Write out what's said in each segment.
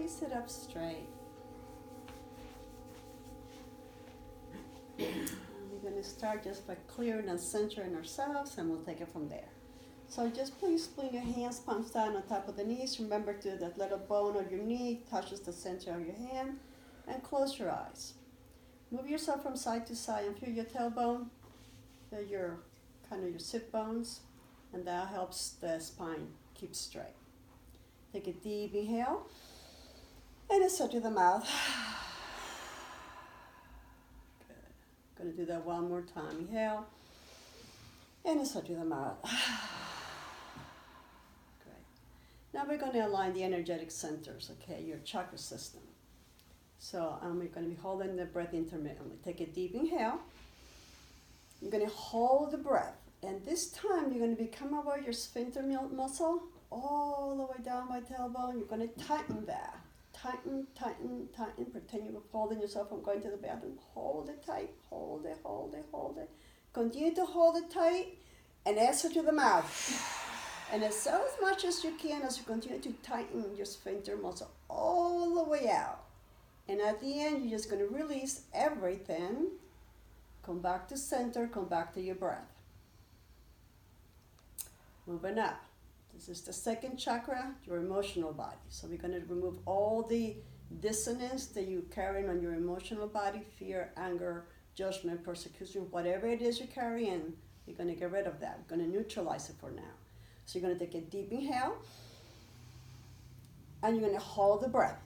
Slowly sit up straight. We're going to start just by clearing and centering ourselves, and we'll take it from there. So just please bring your hands palms down on top of the knees. Remember to that little bone on your knee touches the center of your hand, and close your eyes. Move yourself from side to side and feel your tailbone, feel your your sit bones, and that helps the spine keep straight. Take a deep inhale, and exhale through the mouth. Good. Going to do that one more time. Inhale, and exhale through the mouth. Now we're going to align the energetic centers, okay, your chakra system. So we're going to be holding the breath intermittently. Take a deep inhale. You're going to hold the breath. And this time you're going to become aware of your sphincter muscle all the way down by tailbone. You're going to tighten that. Tighten, tighten, tighten. Pretend you're holding yourself from going to the bathroom. Hold it tight. Hold it, hold it, hold it. Continue to hold it tight and exhale to the mouth. And exhale as much as you can as you continue to tighten your sphincter muscle all the way out. And at the end, you're just going to release everything. Come back to center, come back to your breath. Moving up. This is the second chakra, your emotional body. So we're going to remove all the dissonance that you're carrying on your emotional body, fear, anger, judgment, persecution, whatever it is you're carrying, you're going to get rid of that. We're going to neutralize it for now. So you're going to take a deep inhale, and you're going to hold the breath.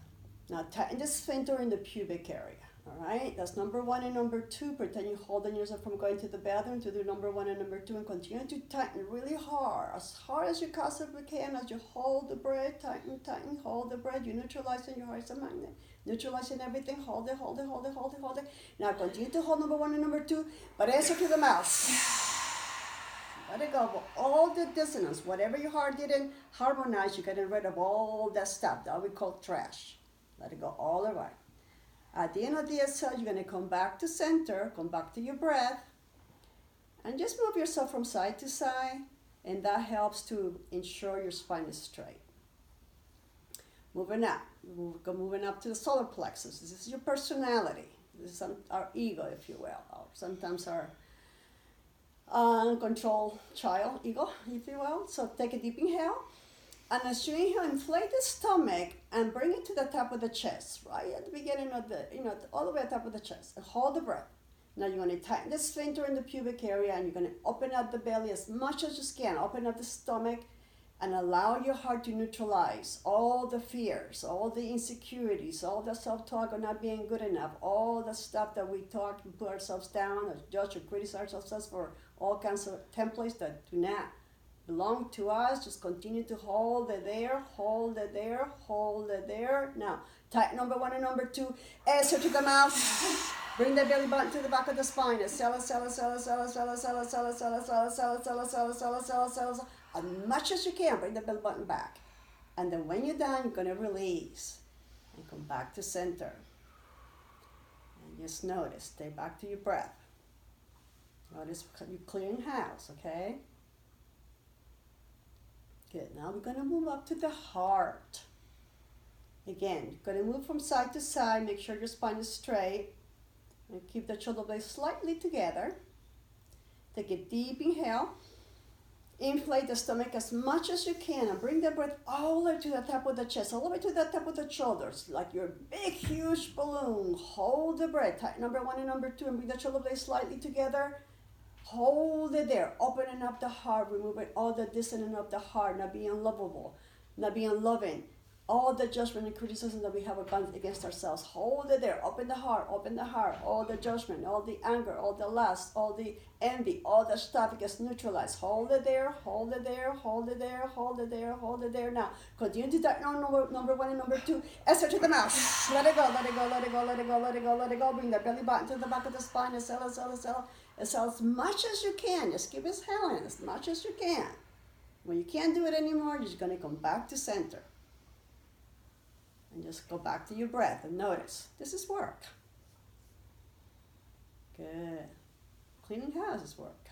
Now tighten the sphincter in the pubic area, all right? That's number one and number two. Pretend you're holding yourself from going to the bathroom to do number one and number two, and continue to tighten really hard as you possibly can as you hold the breath, tighten, tighten, hold the breath. You're neutralizing your heart as a magnet, neutralizing everything. Hold it, hold it, hold it, hold it, hold it. Now continue to hold number one and number two, but exhale to the mouth. Let it go. All the dissonance, whatever your heart didn't harmonize, you're getting rid of all that stuff that we call trash. Let it go all the way. At the end of the exhale, you're going to come back to center, come back to your breath, and just move yourself from side to side, and that helps to ensure your spine is straight. Moving up. Moving up to the solar plexus. This is your personality. This is our ego, if you will, or sometimes our uncontrolled child ego, if you will. So take a deep inhale, and as you inhale, inflate the stomach and bring it to the top of the chest, right at the beginning of the, all the way at the top of the chest, and hold the breath. Now you're going to tighten the sphincter in the pubic area, and you're going to open up the belly as much as you can. Open up the stomach and allow your heart to neutralize all the fears, all the insecurities, all the self-talk of not being good enough, all the stuff that we talk and put ourselves down or judge or criticize ourselves for, all kinds of templates that do not belong to us. Just continue to hold it there, hold it there, hold it there. Now, tighten number one and number two. Exhale to the mouth. Bring the belly button to the back of the spine. Exhale, exhale, exhale, exhale, exhale, exhale, exhale, exhale, exhale, exhale, exhale, exhale, exhale, exhale, exhale. As much as you can, bring the belly button back. And then when you're done, you're going to release and come back to center. And just notice, stay back to your breath. Notice you clearing house, okay? Good. Now we're going to move up to the heart. Again, you're going to move from side to side. Make sure your spine is straight. And keep the shoulder blades slightly together. Take a deep inhale. Inflate the stomach as much as you can and bring the breath all the way to the top of the chest, all the way to the top of the shoulders, like your big, huge balloon. Hold the breath. Tighten number one and number two, and bring the shoulder blades slightly together. Hold it there, opening up the heart, removing all the dissonance of the heart, not being lovable, not being loving, all the judgment and criticism that we have against ourselves. Hold it there, open the heart, all the judgment, all the anger, all the lust, all the envy, all the stuff gets neutralized. Hold it there, hold it there, hold it there, hold it there, hold it there. Now, continue to tighten on number one and number two. Exhale to the mouth. Let it go, let it go, let it go, let it go, let it go, let it go. Bring the belly button to the back of the spine. Exhale, exhale, exhale. Exhale as much as you can. Just keep exhaling as much as you can. When you can't do it anymore, you're just going to come back to center. And just go back to your breath and notice, this is work. Good. Cleaning house is work.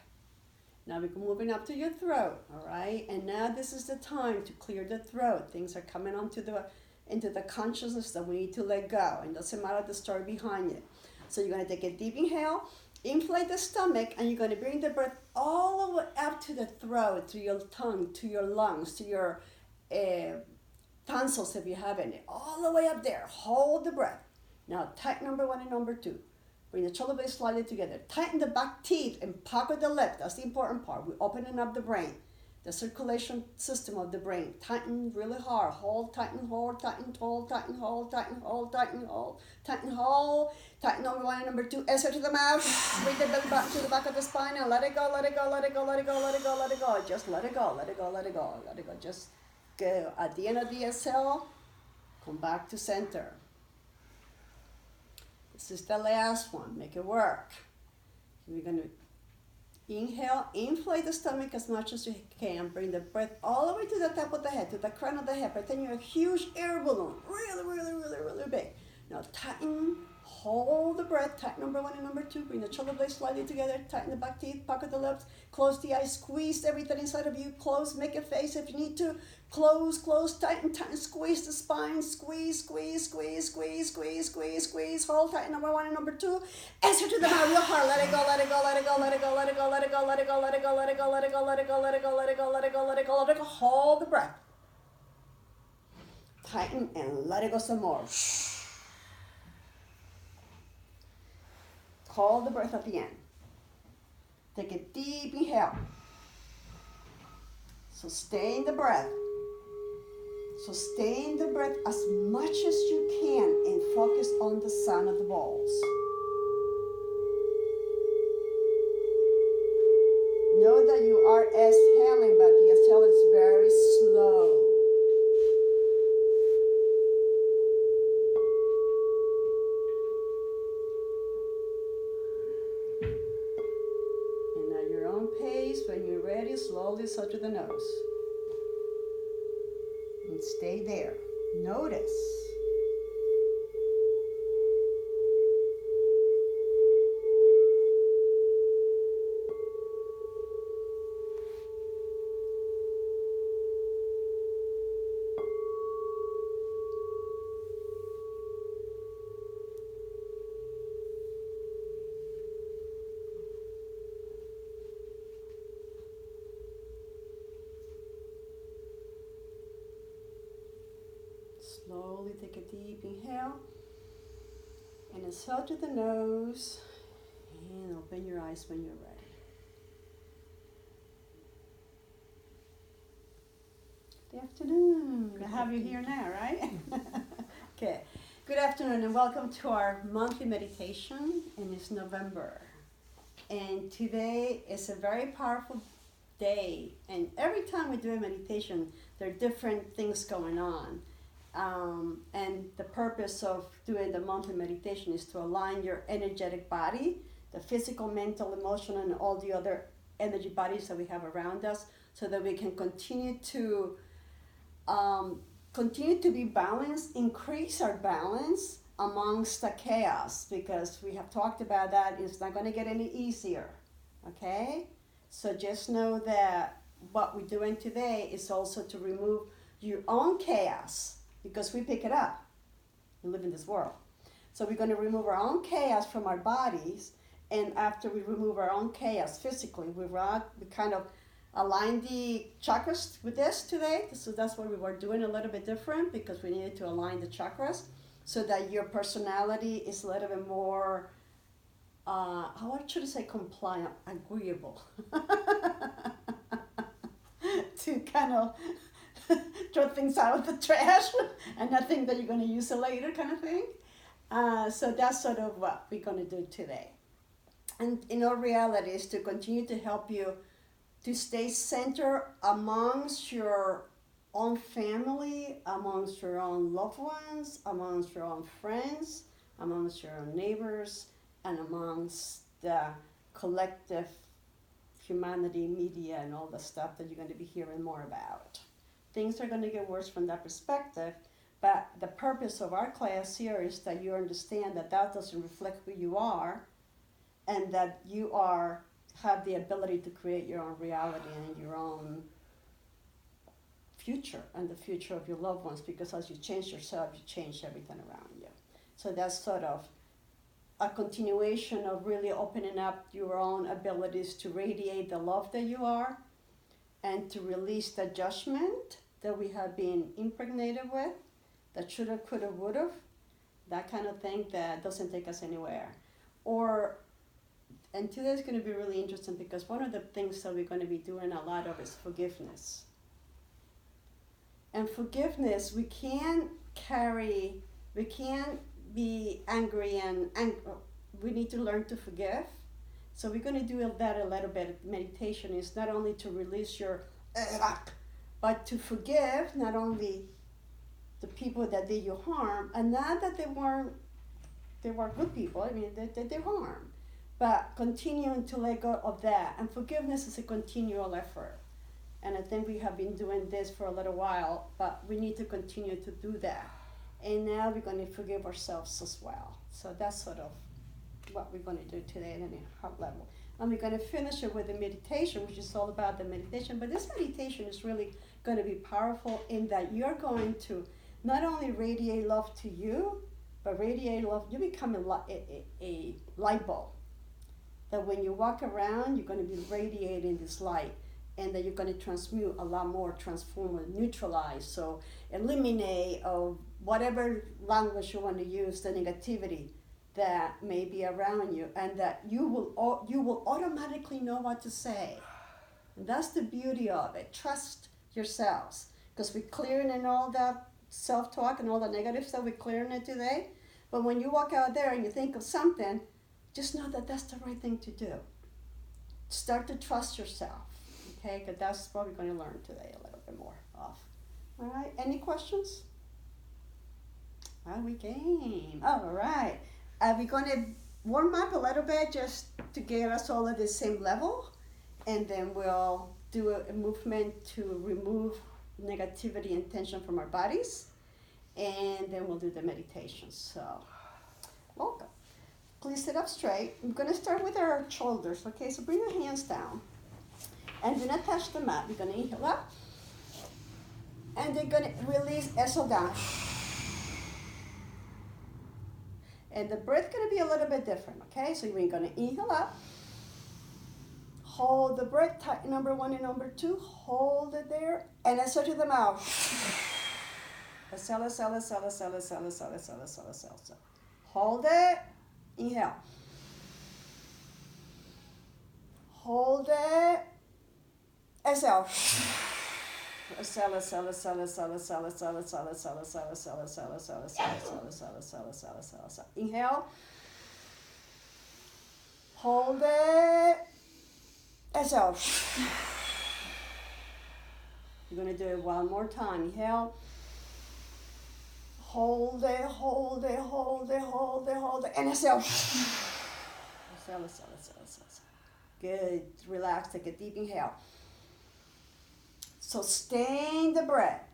Now we're moving up to your throat, all right? And now this is the time to clear the throat. Things are coming onto the into the consciousness that we need to let go. And doesn't matter the story behind it. So you're going to take a deep inhale, inflate the stomach, and you're going to bring the breath all the way up to the throat, to your tongue, to your lungs, to your tonsils if you have any, all the way up there. Hold the breath. Now tighten number 1 and number 2. Bring the shoulder blades slightly together. Tighten the back teeth and pucker the lip. That's the important part. We're opening up the brain, the circulation system of the brain. Tighten really hard. Hold, tighten, hold, tighten, hold, tighten, hold, tighten, hold, tighten, hold, tighten, hold. Tighten number 1 and number 2. Exhale to the mouth. Bring the belly back to the back of the spine and let it go, let it go, let it go, let it go, let it go, let it go. Just let it go, let it go, let it go, let it go. Just go. At the end of the exhale, come back to center. This is the last one. Make it work. We're going to inhale, inflate the stomach as much as you can. Bring the breath all the way to the top of the head, to the crown of the head. Pretend you're a huge air balloon. Really, really, really, really big. Now tighten, hold the breath. Tighten number 1 and number 2. Bring the shoulder blades slightly together. Tighten the back teeth, pucker the lips. Close the eyes. Squeeze everything inside of you. Close. Make a face if you need to. Close, close, tighten, tighten. Squeeze the spine. Squeeze, squeeze, squeeze, squeeze, squeeze, squeeze, squeeze. Hold tight. Number 1 and number 2. Exhale to the mouth real hard. Let it go, let it go, let it go, let it go, let it go, let it go, let it go, let it go, let it go, let it go, let it go, let it go, let it go, let it go, let it go, let it go. Hold the breath. Tighten and let it go some more. Hold the breath at the end. Take a deep inhale. Sustain the breath. Sustain the breath as much as you can and focus on the sound of the balls. Know that you are exhaling, but the exhale is very slow. And at your own pace, when you're ready, slowly suck to the nose. And stay there. Notice. Slowly take a deep inhale and exhale to the nose and open your eyes when you're ready. Good afternoon. I have you here now, right? Okay. Good afternoon and welcome to our monthly meditation, and it's November. And today is a very powerful day, and every time we do a meditation, there are different things going on. And the purpose of doing the monthly meditation is to align your energetic body, the physical, mental, emotional, and all the other energy bodies that we have around us, so that we can continue to be balanced, increase our balance amongst the chaos, because we have talked about that. It's not going to get any easier, okay? So just know that what we're doing today is also to remove your own chaos, because we pick it up. We live in this world. So we're going to remove our own chaos from our bodies, and after we remove our own chaos physically, we kind of align the chakras with this today. So that's what we were doing a little bit different, because we needed to align the chakras so that your personality is a little bit more, how should I say, compliant, agreeable, to kind of throw things out of the trash and not think that you're going to use it later, kind of thing. So that's sort of what we're going to do today. And in all reality is to continue to help you to stay centered amongst your own family, amongst your own loved ones, amongst your own friends, amongst your own neighbors, and amongst the collective humanity, media, and all the stuff that you're going to be hearing more about. Things are going to get worse from that perspective, but the purpose of our class here is that you understand that that doesn't reflect who you are, and that you have the ability to create your own reality and your own future and the future of your loved ones, because as you change yourself, you change everything around you. So that's sort of a continuation of really opening up your own abilities to radiate the love that you are and to release the judgment that we have been impregnated with, that shoulda, coulda, woulda, that kind of thing that doesn't take us anywhere. And today is going to be really interesting because one of the things that we're going to be doing a lot of is forgiveness. And forgiveness, we can't be angry and we need to learn to forgive. So we're going to do that a little bit. Meditation is not only to release your but to forgive not only the people that did you harm, and not that they were good people, I mean, they did harm, but continuing to let go of that. And forgiveness is a continual effort. And I think we have been doing this for a little while, but we need to continue to do that. And now we're going to forgive ourselves as well. So that's sort of what we're going to do today at a high level. And we're going to finish it with a meditation, which is all about the meditation. But this meditation is really going to be powerful in that you're going to not only radiate love to you, but radiate love, you become a light bulb. That when you walk around, you're going to be radiating this light, and that you're going to transmute a lot more, transform, neutralize, so eliminate whatever language you want to use, the negativity that may be around you, and that you will automatically know what to say. And that's the beauty of it. Trust yourselves, because we're clearing in all that self-talk and all the negative stuff, we're clearing it today. But when you walk out there and you think of something, just know that that's the right thing to do. Start to trust yourself, okay? Because that's what we're going to learn today a little bit more of. All right, any questions? We came. All right. We're going to warm up a little bit just to get us all at the same level. And then we'll do a movement to remove negativity and tension from our bodies. And then we'll do the meditation. So, welcome. Please sit up straight. I'm going to start with our shoulders, okay? So bring your hands down. And do not touch the mat. We're going to inhale up. And they're going to release, exhale down. And the breath is going to be a little bit different, okay? So we're going to inhale up. Hold the breath, tight number 1 and number 2. Hold it there. And exhale to the mouth. Exhale, exhale, exhale, exhale, exhale, exhale, exhale, exhale, exhale. Hold it. Inhale. Hold it. Exhale. Exhale, exhale, exhale, exhale, exhale, exhale, exhale, exhale, exhale, exhale, exhale, exhale, exhale, exhale, exhale, exhale, exhale. Inhale. Hold it. Exhale. You're going to do it one more time. Inhale. Hold it, hold it, hold it, hold it, hold it. And exhale. Exhale, exhale, exhale, exhale. Good. Relax. Take a deep inhale. So stay in the breath.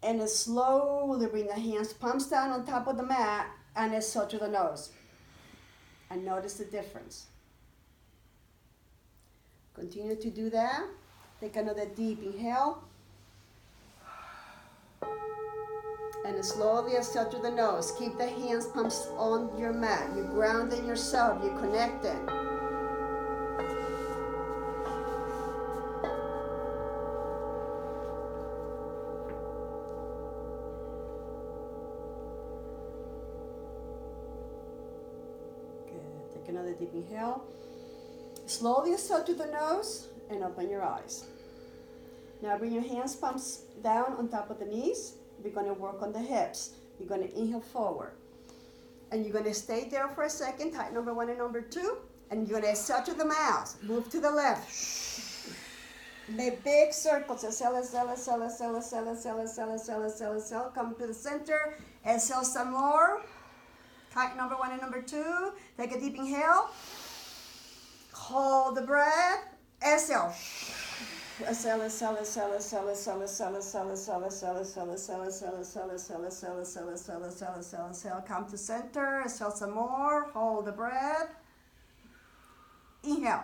And then slowly bring the hands, palms down on top of the mat, and exhale to the nose. And notice the difference. Continue to do that. Take another deep inhale. And slowly exhale through the nose. Keep the hands, palms on your mat. You're grounding yourself. You're connecting. Good. Take another deep inhale. Slowly exhale through the nose and open your eyes. Now bring your hands, palms down on top of the knees. We're going to work on the hips. You're going to inhale forward. And you're going to stay there for a second, tight number 1 and number 2. And you're going to exhale to the mouth. Move to the left. Make big circles. Exhale, exhale, exhale, exhale, exhale, exhale, exhale, exhale, exhale, exhale. Come to the center. Exhale some more. Tight number 1 and number 2. Take a deep inhale. Hold the breath. Exhale. Exhale, exhale, exhale, exhale, exhale, exhale, exhale, exhale, exhale, exhale, exhale, exhale, exhale, exhale, exhale, exhale, exhale, exhale, exhale, exhale. Come to center. Exhale some more. Hold the breath. Inhale.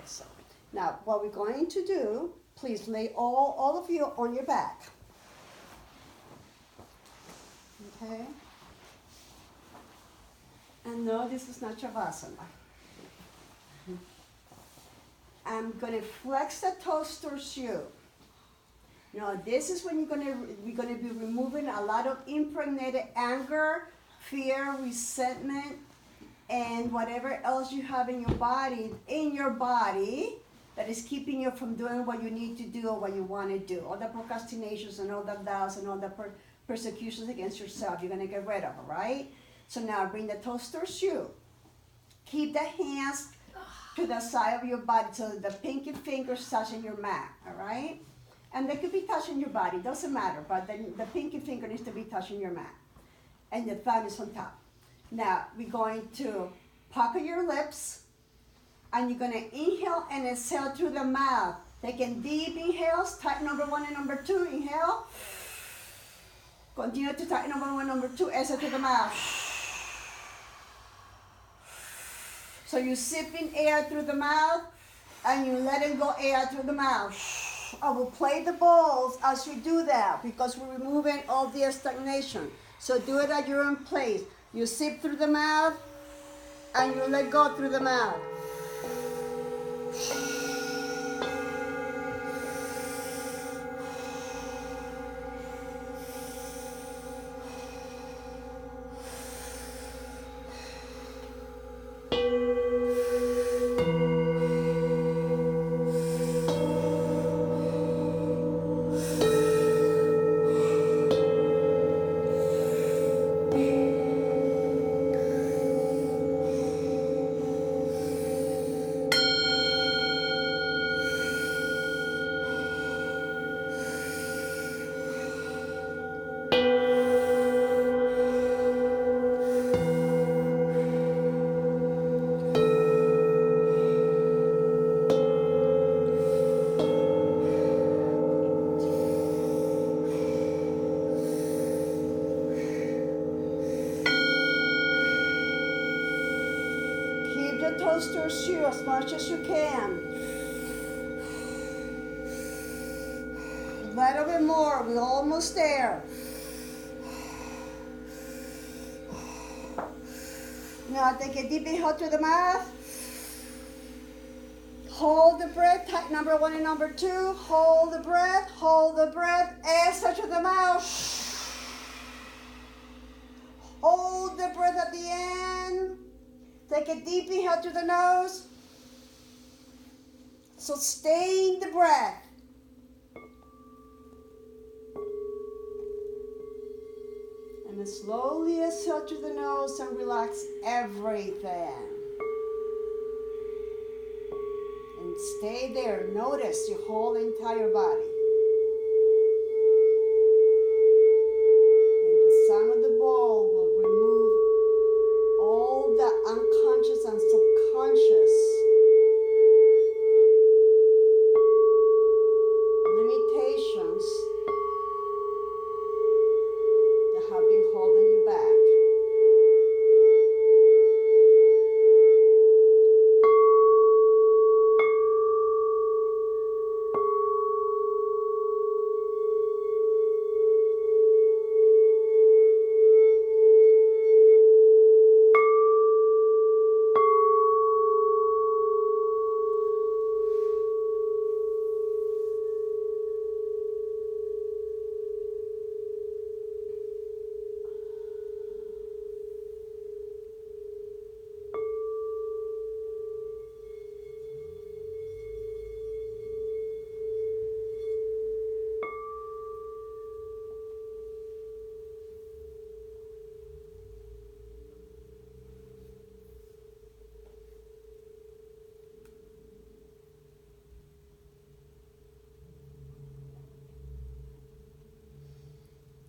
Okay, so now what we're going to do, please lay all of you on your back. Okay? And no, this is not Shavasana. I'm going to flex the toes towards you. Now, this is when we're going to be removing a lot of impregnated anger, fear, resentment, and whatever else you have in your body that is keeping you from doing what you need to do or what you want to do. All the procrastinations and all the doubts and all the persecutions against yourself, you're going to get rid of, all right? So now bring the toes towards you. Keep the hands to the side of your body so that the pinky fingers touching your mat, all right? And they could be touching your body, doesn't matter, but then the pinky finger needs to be touching your mat. And the thumb is on top. Now, we're going to pucker your lips, and you're going to inhale and exhale through the mouth. Taking deep inhales, tight number 1 and number 2, inhale. Continue to tight number 1, number 2, exhale through the mouth. So you're sipping air through the mouth, and you're letting go air through the mouth. I will play the balls as you do that because we're removing all the stagnation. So do it at your own pace. You sip through the mouth and you let go through the mouth. Toes towards you as much as you can. A little bit more, we're almost there. Now take a deep inhale through the mouth. Hold the breath, tight number 1 and number 2. Hold the breath, exhale through the mouth. Hold the breath at the end. Take a deep inhale through the nose. Sustain the breath. And then slowly exhale through the nose and relax everything. And stay there. Notice your whole entire body. And the sound of the ball will remove all the unconscious and subconscious limitations that have been holding you back.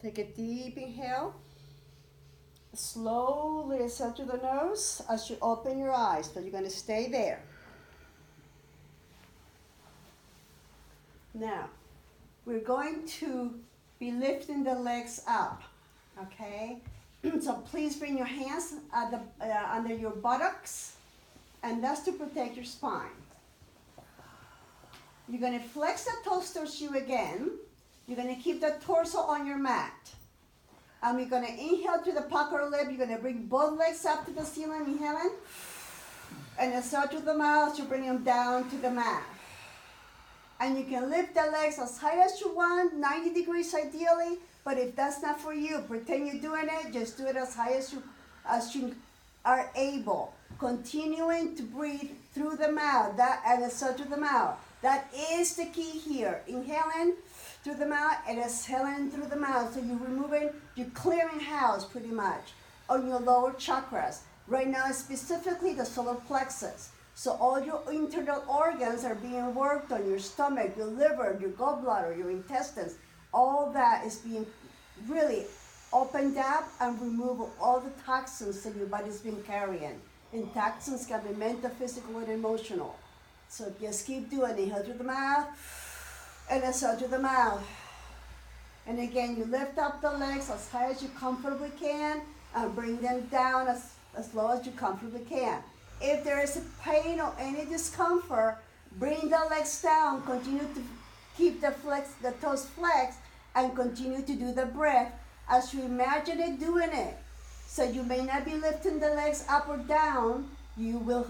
Take a deep inhale. Slowly exhale through the nose as you open your eyes, but you're going to stay there. Now, we're going to be lifting the legs up, okay? So please bring your hands at under your buttocks, and that's to protect your spine. You're going to flex the toes towards you again. You're going to keep the torso on your mat. And we're going to inhale through the pucker lip. You're going to bring both legs up to the ceiling, inhaling. And exhale through the mouth to bring them down to the mat. And you can lift the legs as high as you want, 90 degrees ideally. But if that's not for you, pretend you're doing it. Just do it as high as you are able. Continuing to breathe through the mouth, and exhale through the mouth. That is the key here. Inhaling through the mouth and exhaling through the mouth. So you're clearing house pretty much on your lower chakras. Right now, specifically the solar plexus. So all your internal organs are being worked on, your stomach, your liver, your gallbladder, your intestines. All that is being really opened up and remove all the toxins that your body's been carrying. And toxins can be mental, physical, and emotional. So just keep doing it. Inhale through the mouth and exhale through the mouth. And again, you lift up the legs as high as you comfortably can and bring them down as low as you comfortably can. If there is a pain or any discomfort, bring the legs down. Continue to keep the toes flexed and continue to do the breath as you imagine it doing it. So you may not be lifting the legs up or down,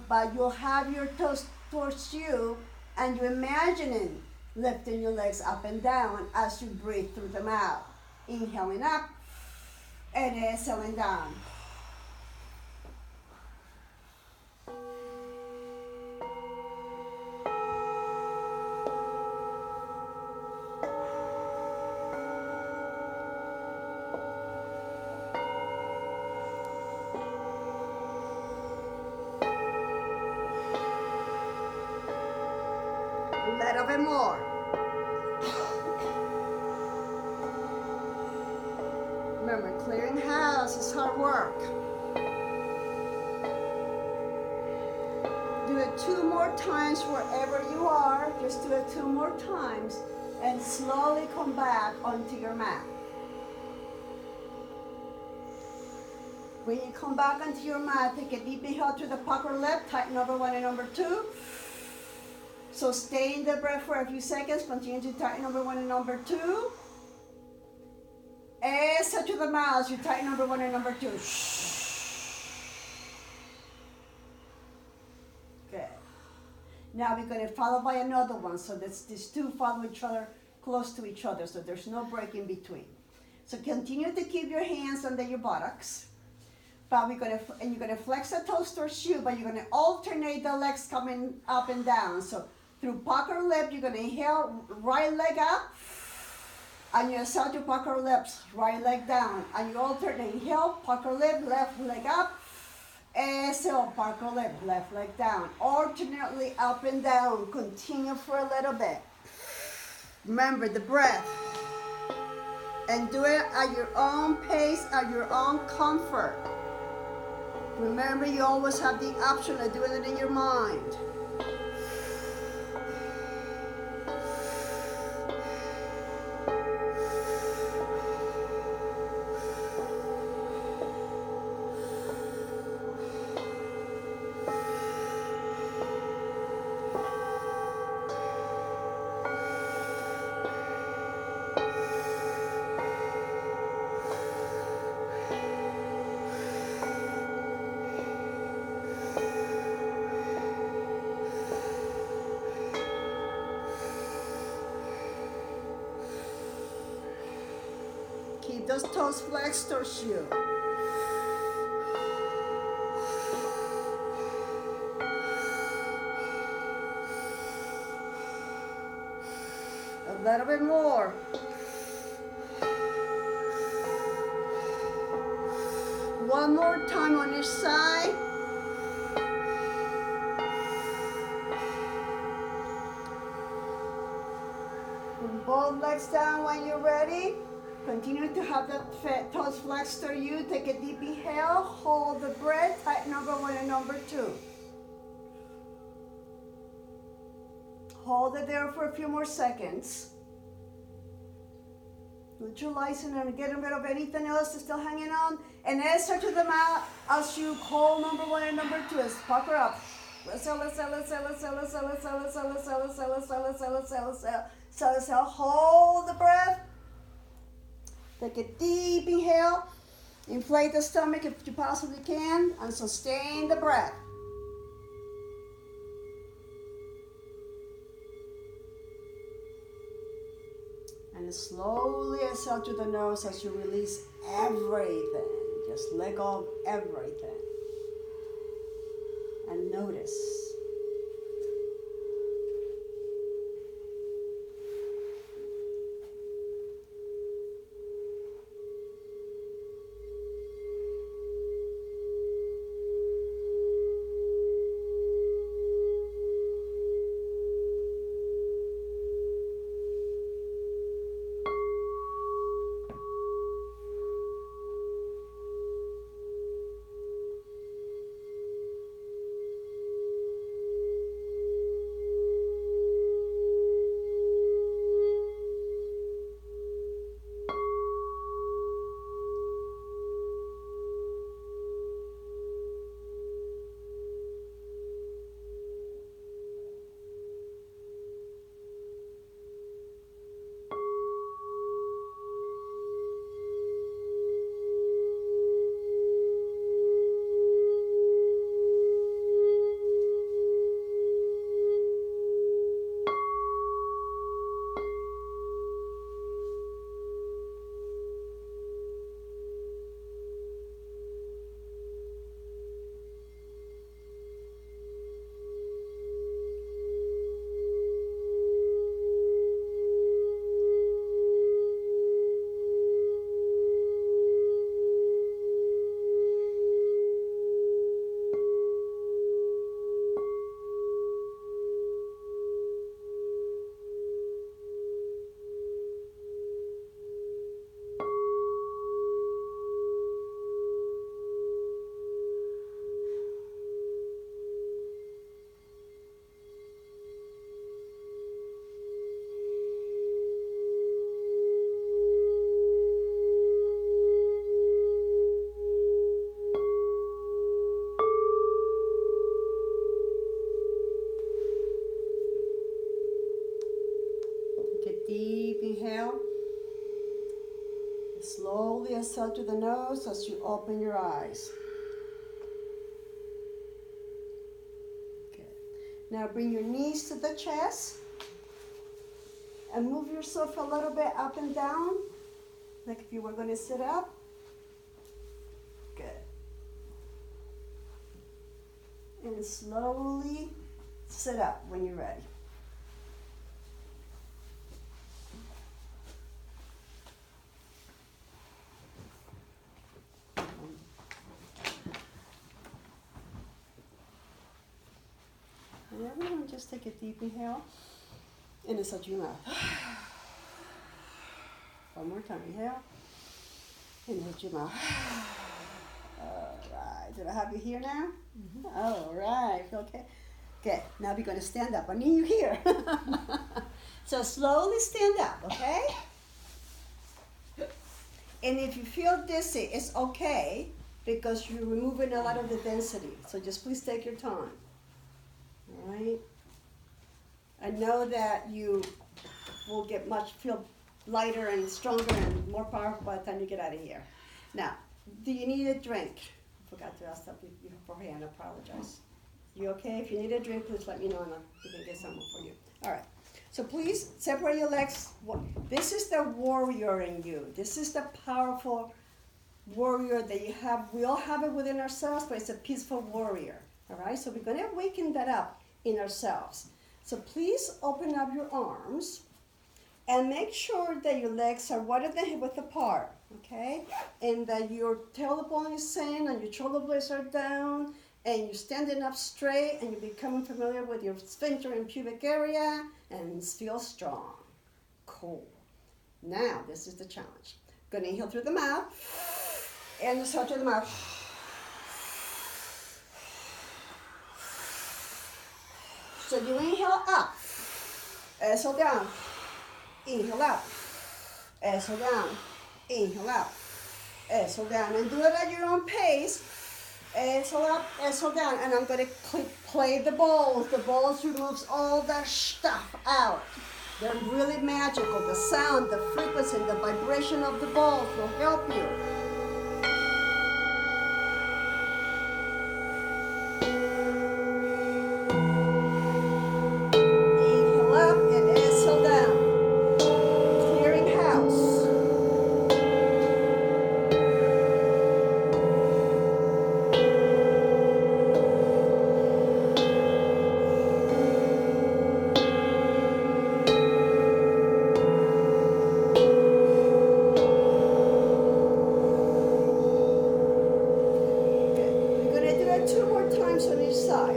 but you'll have your toes towards you and you're imagining lifting your legs up and down as you breathe through the mouth. Inhaling up and exhaling down. A little bit more. Remember, clearing house is hard work. Do it 2 more times wherever you are. Just do it 2 more times and slowly come back onto your mat. When you come back onto your mat, take a deep inhale through the pucker lip, tighten number 1 and number 2. So stay in the breath for a few seconds. Continue to tighten number 1 and number 2. Exhale to the mouth. You tighten number 1 and number 2. Good. Now we're going to follow by another one. So these 2 follow each other, close to each other. So there's no break in between. So continue to keep your hands under your buttocks. But you're going to flex the toes towards you, but you're going to alternate the legs coming up and down. So through pucker lip, you're going to inhale, right leg up, and you exhale to pucker lips, right leg down. And you alternate, inhale, pucker lip, left leg up, exhale, pucker lip, left leg down. Alternately up and down. Continue for a little bit. Remember the breath. And do it at your own pace, at your own comfort. Remember, you always have the option of doing it in your mind. Keep those toes flexed towards you. A little bit more. One more time on each side. Bring both legs down when you're ready. Continue to have the toes flexed to you. Take a deep inhale. Hold the breath. Tighten number 1 and number 2. Hold it there for a few more seconds. Neutralizing and getting rid of anything else that's still hanging on. And exhale to the mouth as you hold number 1 and number 2. Pucker up. Exhale, exhale, exhale, exhale, exhale, exhale, exhale, exhale, exhale, exhale, exhale, exhale, exhale, exhale. Hold the breath. Take a deep inhale. Inflate the stomach if you possibly can, and sustain the breath. And slowly exhale through the nose as you release everything. Just let go of everything. And notice. Deep inhale. Slowly exhale through the nose as you open your eyes. Good. Now bring your knees to the chest and move yourself a little bit up and down, like if you were going to sit up. Good. And slowly sit up when you're ready. And everyone just take a deep inhale and exhale through your mouth. One more time, inhale and exhale through your mouth. All right, did I have you here now? Mm-hmm. All right, okay. Good, now we're gonna stand up. I need you here. So slowly stand up, okay? And if you feel dizzy, it's okay because you're removing a lot of the density. So just please take your time. All right. I know that you will feel lighter and stronger and more powerful by the time you get out of here. Now, do you need a drink? I forgot to ask that beforehand. I apologize. You okay? If you need a drink, please let me know and we can get someone for you. All right. So please separate your legs. This is the warrior in you. This is the powerful warrior that you have. We all have it within ourselves, but it's a peaceful warrior. All right. So we're going to awaken that up in ourselves. So please open up your arms and make sure that your legs are wider than hip width apart. Okay. And that your tailbone is in and your shoulder blades are down. And you're standing up straight and you're becoming familiar with your sphincter and pubic area and feel strong. Cool. Now, this is the challenge. Gonna inhale through the mouth and exhale through the mouth. So you inhale up, exhale down, inhale up, exhale down, inhale up, exhale down. And do it at your own pace. Exhale up, exhale down, and I'm going to play the balls. The balls removes all that stuff out. They're really magical. The sound, the frequency, the vibration of the balls will help you. Inhale up and exhale down. Clearing house. Two more times on each side.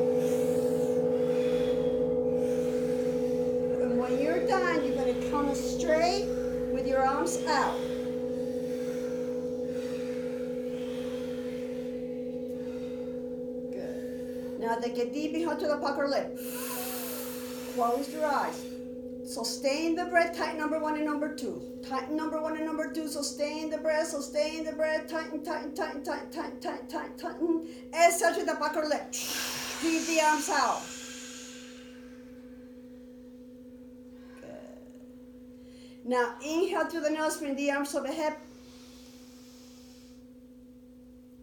And when you're done, you're going to come straight with your arms out. Good. Now take a deep inhale to the pucker lip. Close your eyes. Sustain the breath, tighten number 1 and number 2. Tighten number 1 and number 2, sustain the breath, tighten, tighten, tighten, tighten, tighten, tighten, tighten, tighten. Exhale to the pucker lip. Keep the arms out. Good. Now inhale through the nose, bring the arms overhead.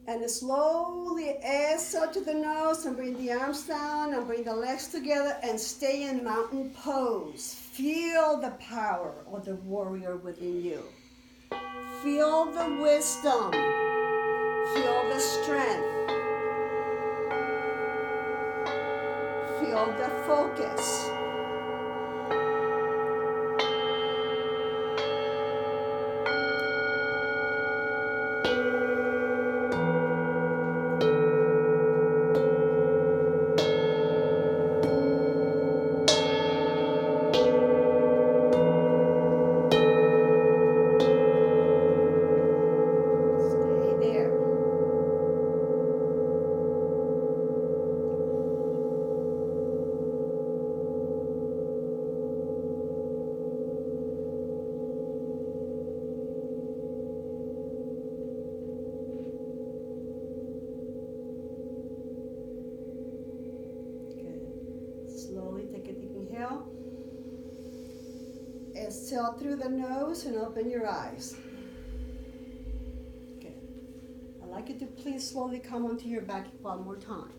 And slowly exhale to the nose and bring the arms down and bring the legs together and stay in mountain pose. Feel the power of the warrior within you. Feel the wisdom. Feel the strength. Feel the focus. Slowly take a deep inhale. Exhale through the nose and open your eyes. Good. I'd like you to please slowly come onto your back one more time.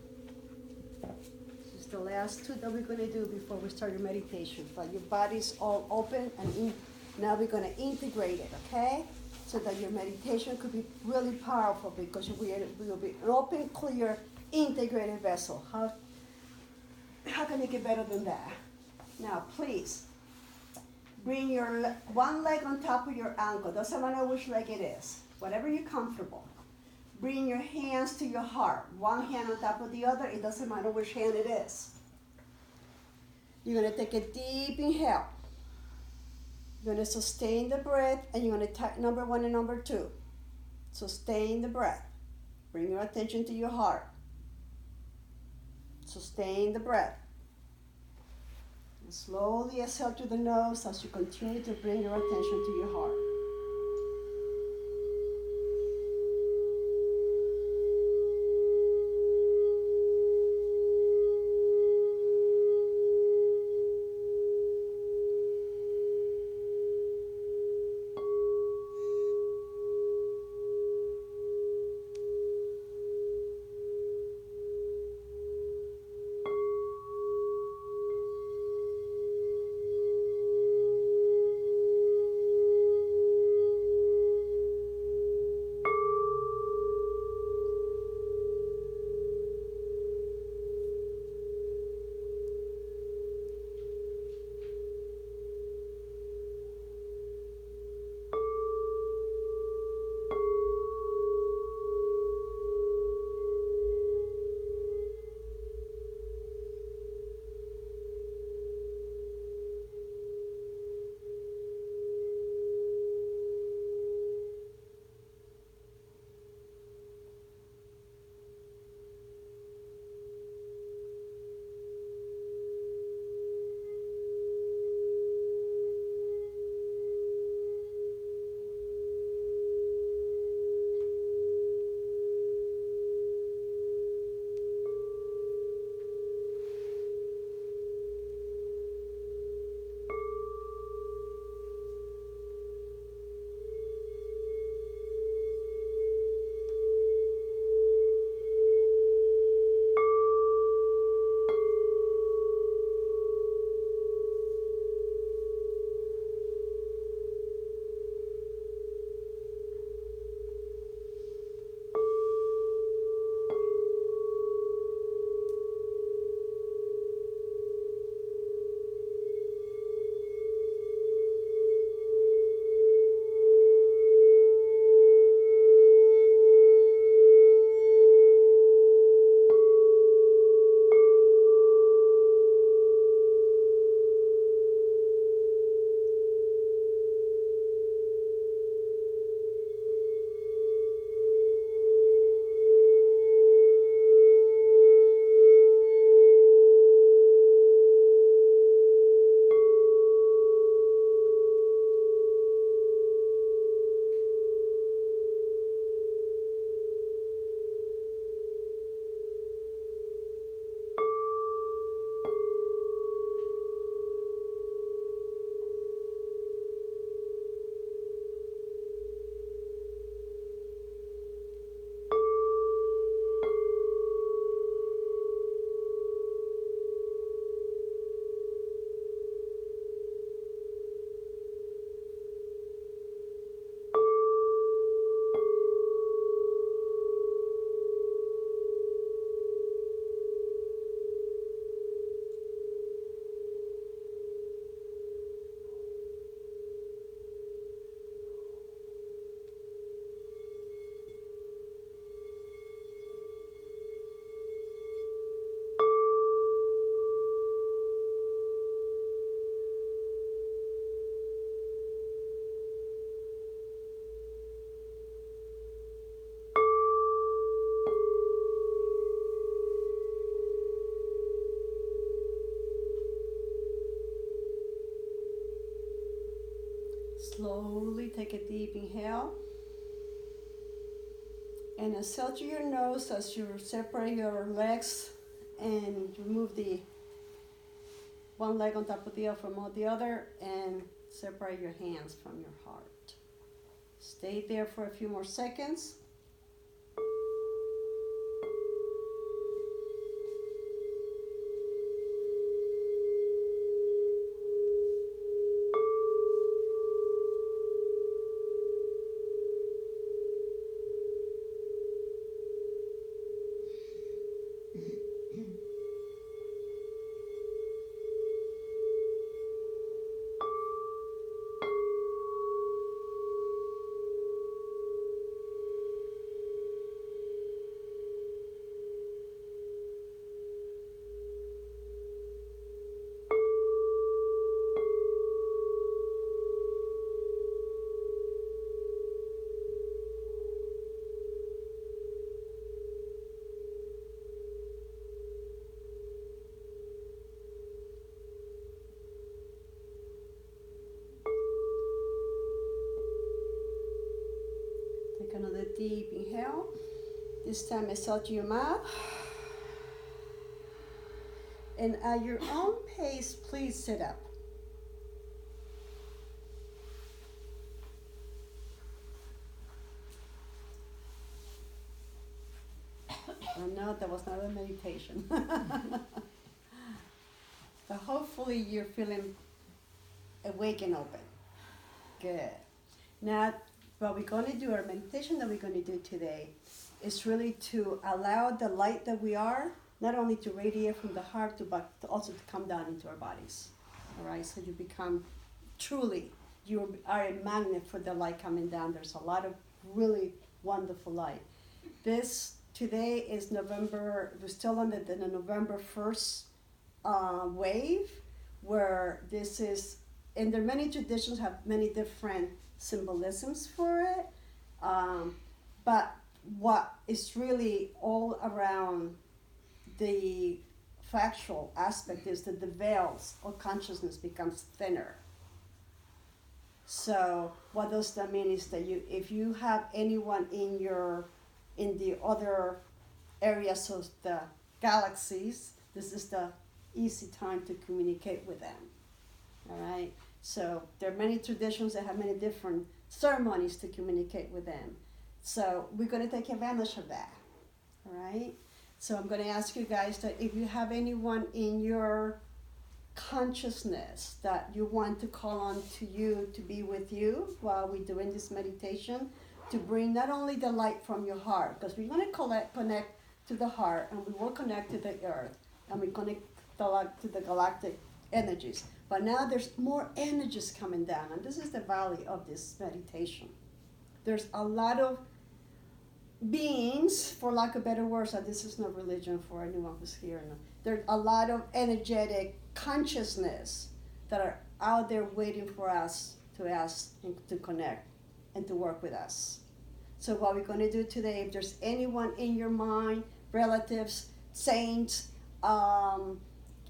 This is the last two that we're going to do before we start your meditation. But your body's all open and now we're going to integrate it, okay? So that your meditation could be really powerful because we will be an open, clear, integrated vessel. How can you get better than that? Now, please, bring your one leg on top of your ankle. Doesn't matter which leg it is. Whatever you're comfortable. Bring your hands to your heart. One hand on top of the other. It doesn't matter which hand it is. You're going to take a deep inhale. You're going to sustain the breath, and you're going to tighten number 1 and number 2. Sustain the breath. Bring your attention to your heart. Sustain the breath. And slowly exhale through the nose as you continue to bring your attention to your heart. Slowly take a deep inhale. And exhale through your nose as you separate your legs and remove the one leg on top of the other from the other, and separate your hands from your heart. Stay there for a few more seconds. Take another deep inhale. This time exhale through your mouth. And at your own pace, please sit up. Oh no, that was not a meditation. But hopefully you're feeling awake and open. Good. Now, what we're going to do, our meditation that we're going to do today, is really to allow the light that we are, not only to radiate from the heart, but also to come down into our bodies. All right, so you become truly, you are a magnet for the light coming down. There's a lot of really wonderful light. This today is November, we're still on the November 1st wave, where this is, and there are many traditions have many different symbolisms for it, but what is really all around the factual aspect is that the veils of consciousness becomes thinner. So what does that mean is that if you have anyone in the other areas of the galaxies, this is the easy time to communicate with them. All right. So there are many traditions that have many different ceremonies to communicate with them. So we're going to take advantage of that. All right. So I'm going to ask you guys that if you have anyone in your consciousness that you want to call on to you to be with you while we're doing this meditation, to bring not only the light from your heart, because we're going to connect to the heart, and we will connect to the earth, and we connect to the galactic energies. But now there's more energies coming down, and this is the value of this meditation. There's a lot of beings, for lack of better words, and this is not religion for anyone who's here. No. There's a lot of energetic consciousness that are out there waiting for us to ask and to connect and to work with us. So what we're going to do today, if there's anyone in your mind, relatives, saints,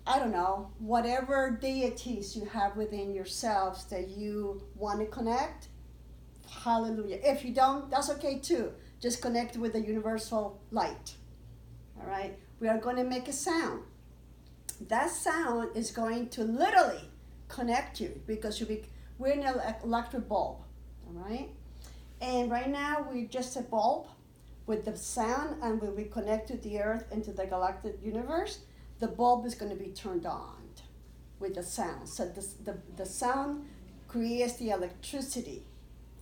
I don't know, whatever deities you have within yourselves that you want to connect, hallelujah. If you don't, that's okay too. Just connect with the universal light. All right? We are going to make a sound. That sound is going to literally connect you, because we're in an electric bulb. All right? And right now we're just a bulb with the sound, and when we connect to the earth and to the galactic universe, the bulb is going to be turned on with the sound. So the sound creates the electricity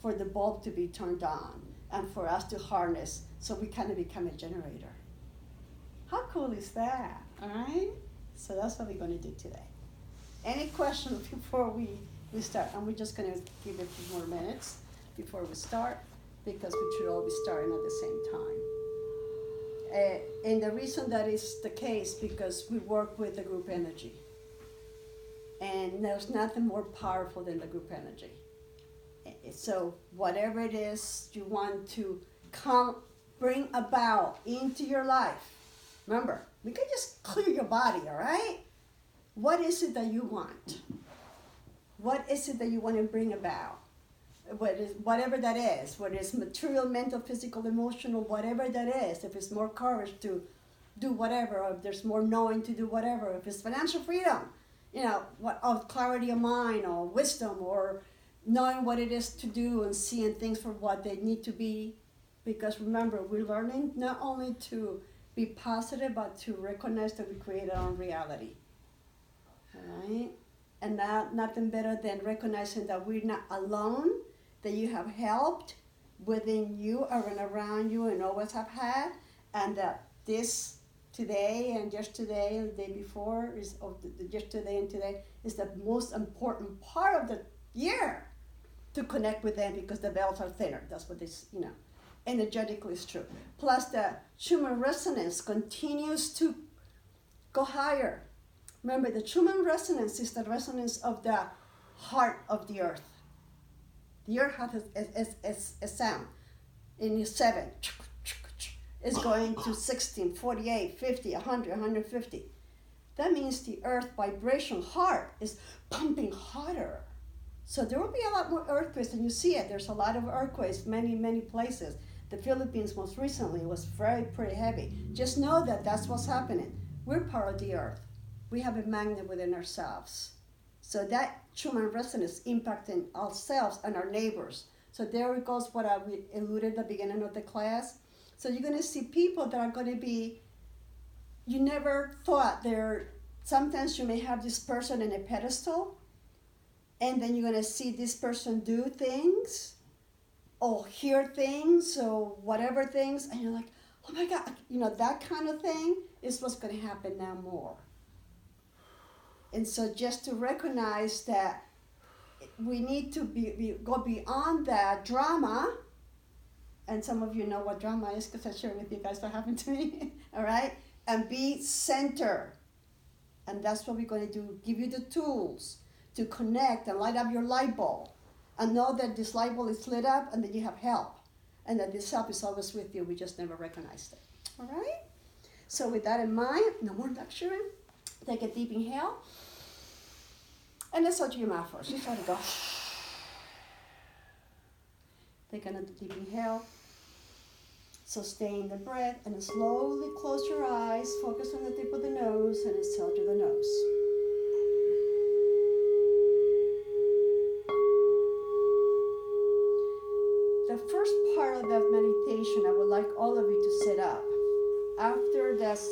for the bulb to be turned on and for us to harness, so we kind of become a generator. How cool is that? All right? So that's what we're going to do today. Any questions before we start? And we're just going to give it a few more minutes before we start, because we should all be starting at the same time. And the reason that is the case, because we work with the group energy. And there's nothing more powerful than the group energy. So whatever it is you want to bring about into your life, remember, we can just clear your body, all right? What is it that you want? What is it that you want to bring about? whatever that is, whether it's material, mental, physical, emotional, whatever that is, if it's more courage to do whatever, or if there's more knowing to do whatever, if it's financial freedom, of clarity of mind or wisdom or knowing what it is to do and seeing things for what they need to be. Because remember, we're learning not only to be positive, but to recognize that we create our own reality. All right? And nothing better than recognizing that we're not alone, that you have helped within you and around you and always have had, and that this today and yesterday and the day before yesterday and today is the most important part of the year to connect with them, because the bells are thinner. That's what this, energetically is true. Plus the Schumann resonance continues to go higher. Remember, the Schumann resonance is the resonance of the heart of the earth. The earth has a sound. In 7, it's going to 16, 48, 50, 100, 150. That means the earth vibration heart is pumping harder. So there will be a lot more earthquakes, and you see it. There's a lot of earthquakes, many, many places. The Philippines most recently was pretty heavy. Just know that that's what's happening. We're part of the earth. We have a magnet within ourselves. So that Schumann resonance impacting ourselves and our neighbors. So there it goes what I alluded at the beginning of the class. So you're going to see people that are going to be, you never thought sometimes you may have this person in a pedestal, and then you're going to see this person do things or hear things or whatever things, and you're like, oh my God, that kind of thing is what's going to happen now more. And so just to recognize that we need to go beyond that drama, and some of you know what drama is because I share with you guys what happened to me, all right? And be centered. And that's what we're going to do, give you the tools to connect and light up your light bulb. And know that this light bulb is lit up and that you have help. And that this help is always with you, we just never recognized it, all right? So with that in mind, no more lecturing. Take a deep inhale. And let's start your mouth first. Just try to go. Take another deep inhale. Sustain the breath and then slowly close your eyes. Focus on the tip of the nose and exhale through the nose. The first part of that meditation, I would like all of you to sit up. After this,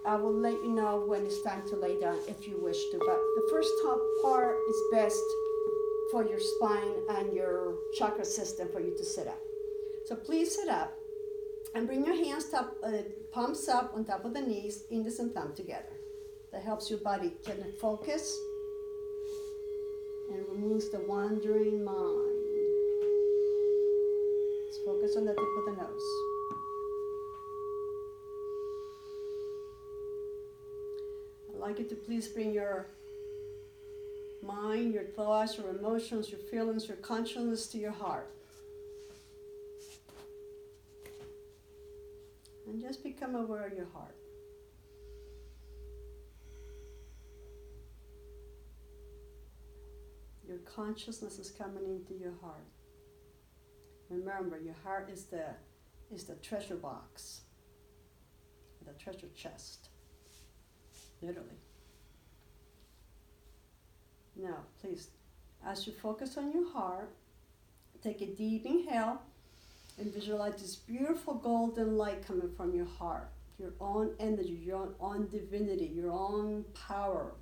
I will let you know when it's time to lay down if you wish to. But the first top part is best for your spine and your chakra system for you to sit up. So please sit up and bring your hands palms up on top of the knees, index and thumb together. That helps your body get in focus and removes the wandering mind. Let's focus on the tip of the nose. I'd like you to please bring your mind, your thoughts, your emotions, your feelings, your consciousness to your heart. And just become aware of your heart. Your consciousness is coming into your heart. Remember, your heart is the treasure box, the treasure chest, literally. Now, please, as you focus on your heart, take a deep inhale and visualize this beautiful golden light coming from your heart, your own energy, your own divinity, your own power.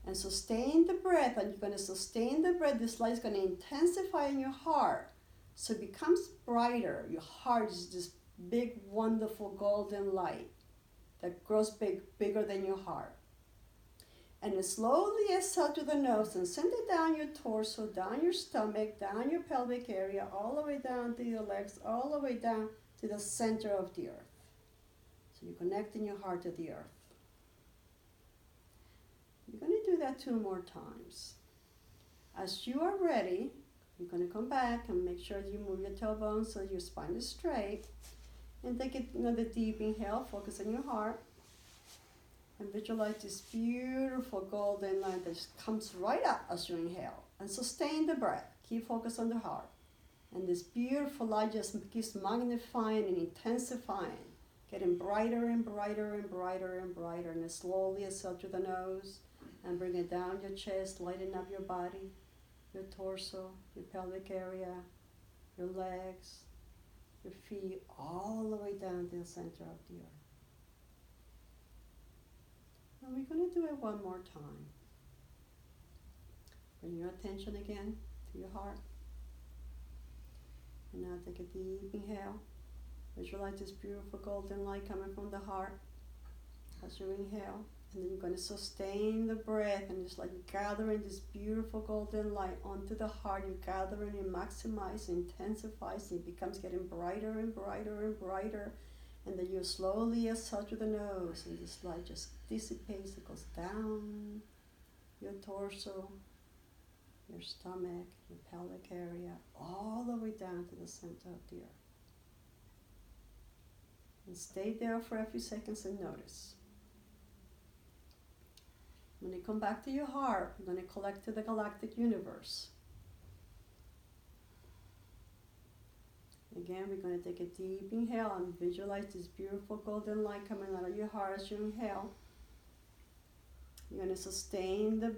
And sustain the breath, and you're going to sustain the breath. This light is going to intensify in your heart, so it becomes brighter. Your heart is this big, wonderful golden light that grows bigger than your heart. And then slowly exhale through the nose and send it down your torso, down your stomach, down your pelvic area, all the way down to your legs, all the way down to the center of the earth. So you're connecting your heart to the earth. You're going to do that 2 more times. As you are ready, you're going to come back and make sure you move your tailbone so your spine is straight. And take another deep inhale, focus on your heart. And visualize this beautiful golden light that just comes right up as you inhale. And sustain the breath. Keep focus on the heart. And this beautiful light just keeps magnifying and intensifying, getting brighter and brighter and brighter and brighter. And then slowly ascend through the nose and bring it down your chest, lighten up your body, your torso, your pelvic area, your legs, your feet, all the way down to the center of the earth. And we're going to do it one more time. Bring your attention again to your heart. And now take a deep inhale. Visualize this beautiful golden light coming from the heart as you inhale. And then you're going to sustain the breath and just like gathering this beautiful golden light onto the heart. You're gathering and maximizing, intensifies, and it becomes getting brighter and brighter and brighter. And then you slowly exhale through the nose, and this light just dissipates. It goes down your torso, your stomach, your pelvic area, all the way down to the center of the earth. And stay there for a few seconds and notice. When you come back to your heart, you're going to collect to the galactic universe. Again, we're going to take a deep inhale and visualize this beautiful golden light coming out of your heart as you inhale. You're going to sustain the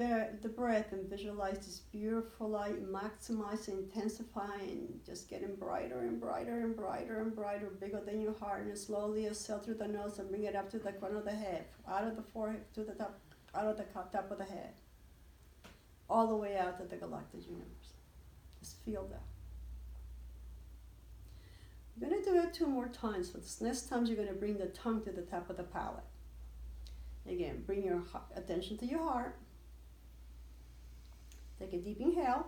breath and visualize this beautiful light, maximizing, intensifying, just getting brighter and brighter and brighter and brighter, bigger than your heart, and slowly exhale through the nose and bring it up to the crown of the head, out of the forehead to the top, out of the top of the head, all the way out to the galactic universe. Just feel that. You're going to do it 2 more times. But this next time you're going to bring the tongue to the top of the palate. Again, bring your attention to your heart. Take a deep inhale.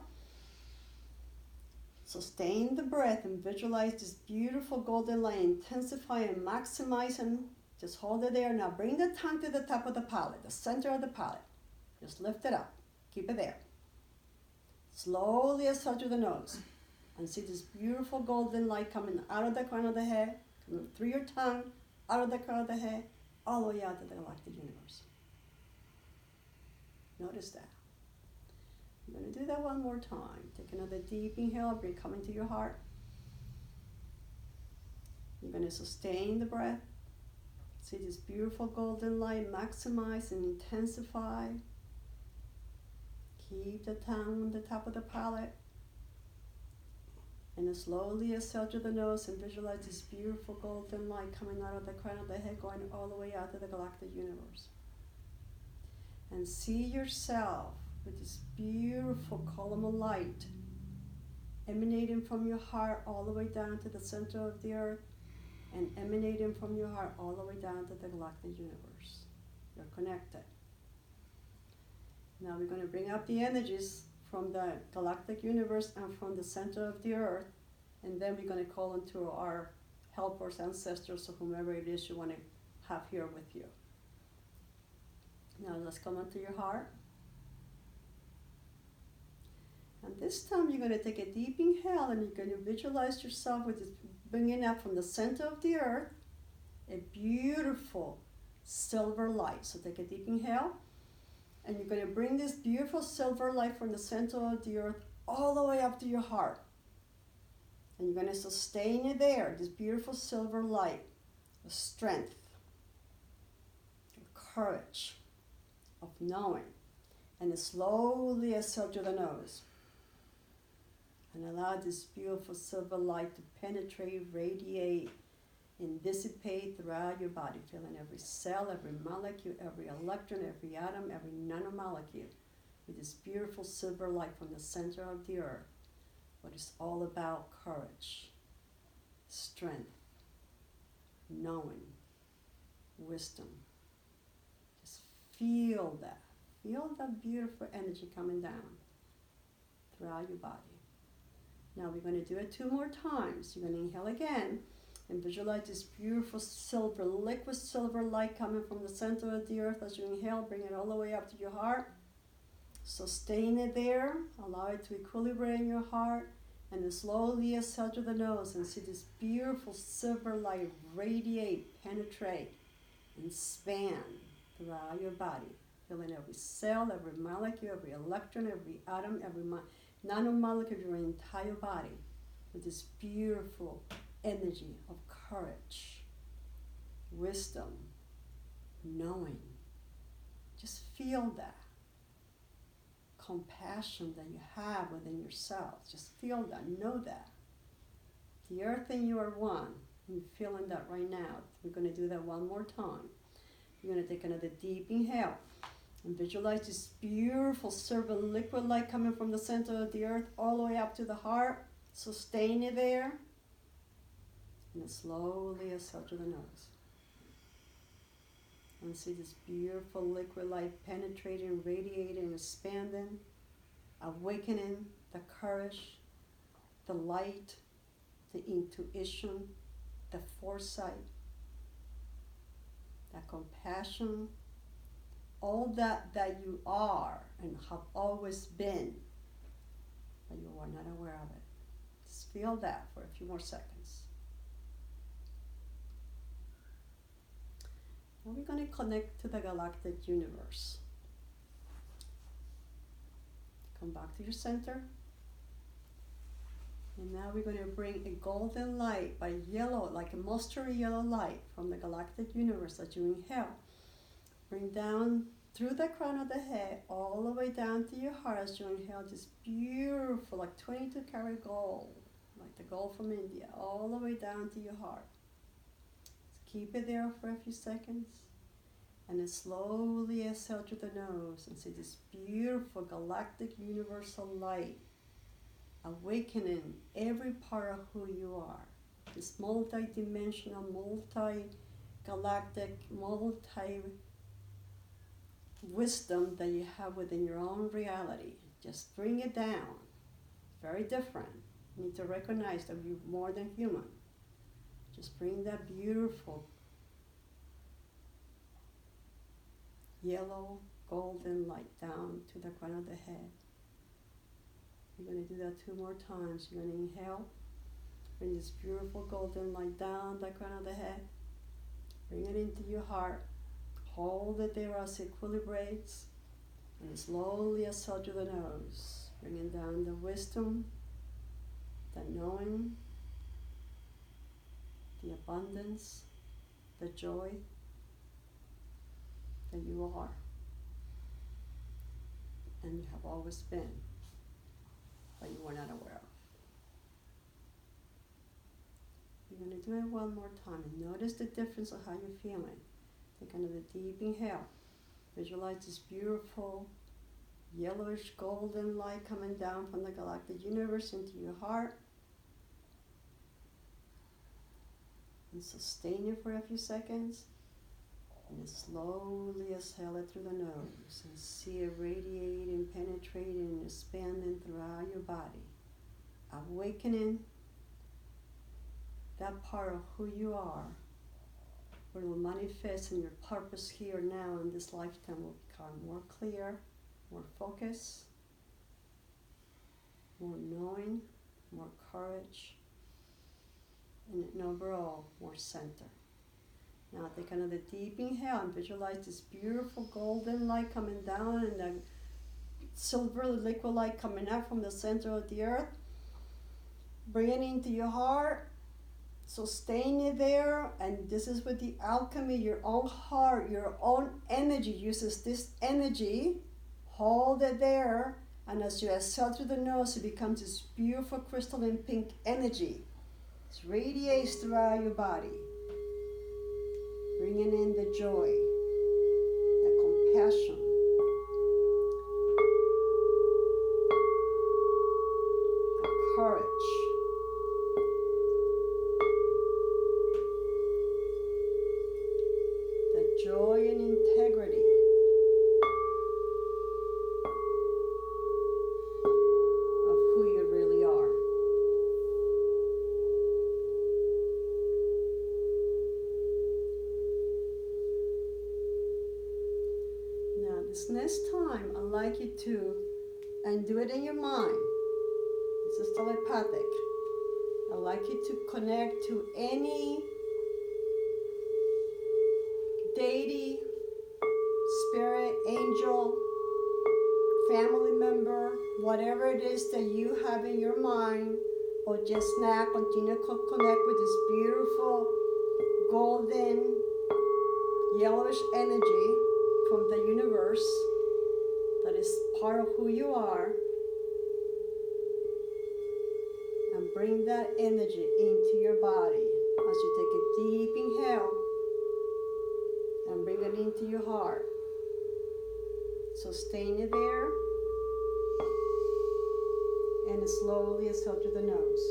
Sustain the breath and visualize this beautiful golden light, intensify and maximize, and just hold it there. Now bring the tongue to the top of the palate, the center of the palate. Just lift it up. Keep it there. Slowly exhale through the nose. And see this beautiful golden light coming out of the crown of the head, coming through your tongue, out of the crown of the head, all the way out to the galactic universe. Notice that. I'm going to do that one more time. Take another deep inhale, bring coming to your heart. You're going to sustain the breath. See this beautiful golden light maximize and intensify. Keep the tongue on the top of the palate. And then slowly exhale through the nose and visualize this beautiful golden light coming out of the crown of the head, going all the way out to the galactic universe. And see yourself with this beautiful column of light emanating from your heart all the way down to the center of the earth, and emanating from your heart all the way down to the galactic universe. You're connected. Now we're going to bring up the energies from the galactic universe and from the center of the earth, and then we're going to call into our helpers, ancestors, or whomever it is you want to have here with you. Now let's come onto your heart. And this time you're going to take a deep inhale, and you're going to visualize yourself with this, bringing up from the center of the earth a beautiful silver light. So take a deep inhale. And you're going to bring this beautiful silver light from the center of the earth all the way up to your heart. And you're going to sustain it there, this beautiful silver light of strength, of courage, of knowing. And then slowly exhale through the nose. And allow this beautiful silver light to penetrate, radiate, and dissipate throughout your body, filling every cell, every molecule, every electron, every atom, every nanomolecule with this beautiful silver light from the center of the earth. What is all about courage, strength, knowing, wisdom. Just feel that. Feel that beautiful energy coming down throughout your body. Now we're going to do it 2 more times. You're going to inhale again. And visualize this beautiful silver, liquid silver light coming from the center of the earth as you inhale. Bring it all the way up to your heart. Sustain it there. Allow it to equilibrate in your heart. And then slowly exhale through the nose and see this beautiful silver light radiate, penetrate, and span throughout your body. Filling every cell, every molecule, every electron, every atom, nanomolecule of your entire body with this beautiful energy of courage, wisdom, knowing. Just feel that compassion that you have within yourself. Just feel that, know that. The earth and you are one. You're feeling that right now. We're going to do that one more time. You're going to take another deep inhale and visualize this beautiful silver liquid light coming from the center of the earth all the way up to the heart. Sustain it there. And then slowly exhale through the nose. And see this beautiful liquid light penetrating, radiating, expanding, awakening the courage, the light, the intuition, the foresight, that compassion, all that you are and have always been, but you are not aware of it. Just feel that for a few more seconds. Now we're going to connect to the galactic universe. Come back to your center. And now we're going to bring a golden light by yellow, like a mustard yellow light from the galactic universe as you inhale. Bring down through the crown of the head, all the way down to your heart as you inhale this beautiful, like 22 karat gold, like the gold from India, all the way down to your heart. Keep it there for a few seconds, and then slowly exhale through the nose and see this beautiful galactic universal light awakening every part of who you are. This multi-dimensional, multi-galactic, multi-wisdom that you have within your own reality. Just bring it down. Very different. You need to recognize that you're more than human. Just bring that beautiful yellow golden light down to the crown of the head. You're going to do that 2 more times. You're going to inhale. Bring this beautiful golden light down the crown of the head. Bring it into your heart. Hold it there as it equilibrates. And slowly exhale through the nose. Bringing down the wisdom, the knowing, the abundance, the joy that you are and you have always been, but you were not aware of. You're going to do it 1 more time and notice the difference of how you're feeling. Take another deep inhale. Visualize this beautiful yellowish golden light coming down from the galactic universe into your heart. And sustain it for a few seconds. And then slowly exhale it through the nose and see it radiating, penetrating, and expanding throughout your body. Awakening that part of who you are, where it will manifest in your purpose here now in this lifetime will become more clear, more focus, more knowing, more courage, and overall more center. Now take another deep inhale and visualize this beautiful golden light coming down and the silver liquid light coming out from the center of the earth. Bring it into your heart. Sustain it there, and this is with the alchemy, your own heart, your own energy uses this energy. Hold it there, and as you exhale through the nose, it becomes this beautiful crystalline pink energy. It radiates throughout your body, bringing in the joy, the compassion, the courage, the joy and integrity of who you really are. Now this next time, I'd like you to, and do it in your mind, this is telepathic, I'd like you to connect to any deity, spirit, angel, family member, whatever it is that you have in your mind, or just now continue to connect with this beautiful golden yellowish energy from the universe that is part of who you are, and bring that energy into your body as you take a deep inhale and bring it into your heart. So stay in there and slowly exhale through the nose.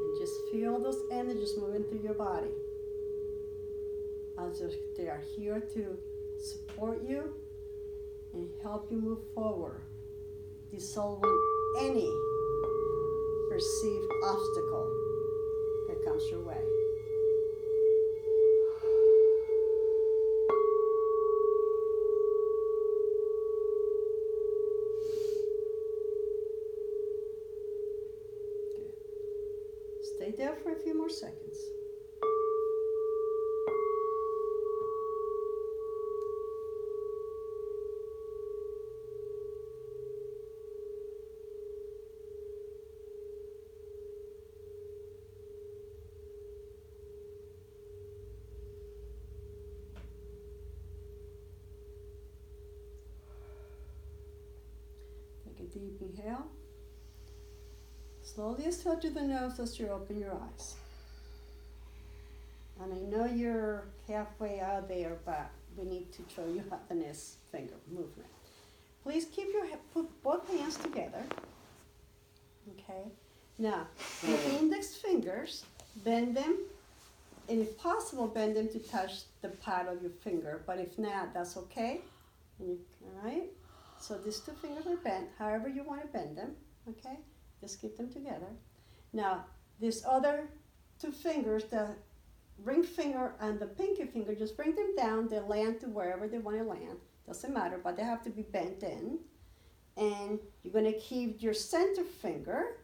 And just feel those energies moving through your body as they are here to support you and help you move forward, dissolving any perceived obstacle that comes your way. Good. Stay there for a few more seconds. Take a deep inhale. Slowly exhale through the nose as you open your eyes. And I know you're halfway out there, but we need to show you the next finger movement. Please keep put both hands together. Okay. Now, the index fingers, bend them, and if possible, bend them to touch the pad of your finger. But if not, that's okay. All right. So these two fingers are bent, however you want to bend them. Okay. Just keep them together. Now, these other two fingers, the ring finger and the pinky finger, just bring them down. They land to wherever they want to land. Doesn't matter, but they have to be bent in. And you're going to keep your center finger.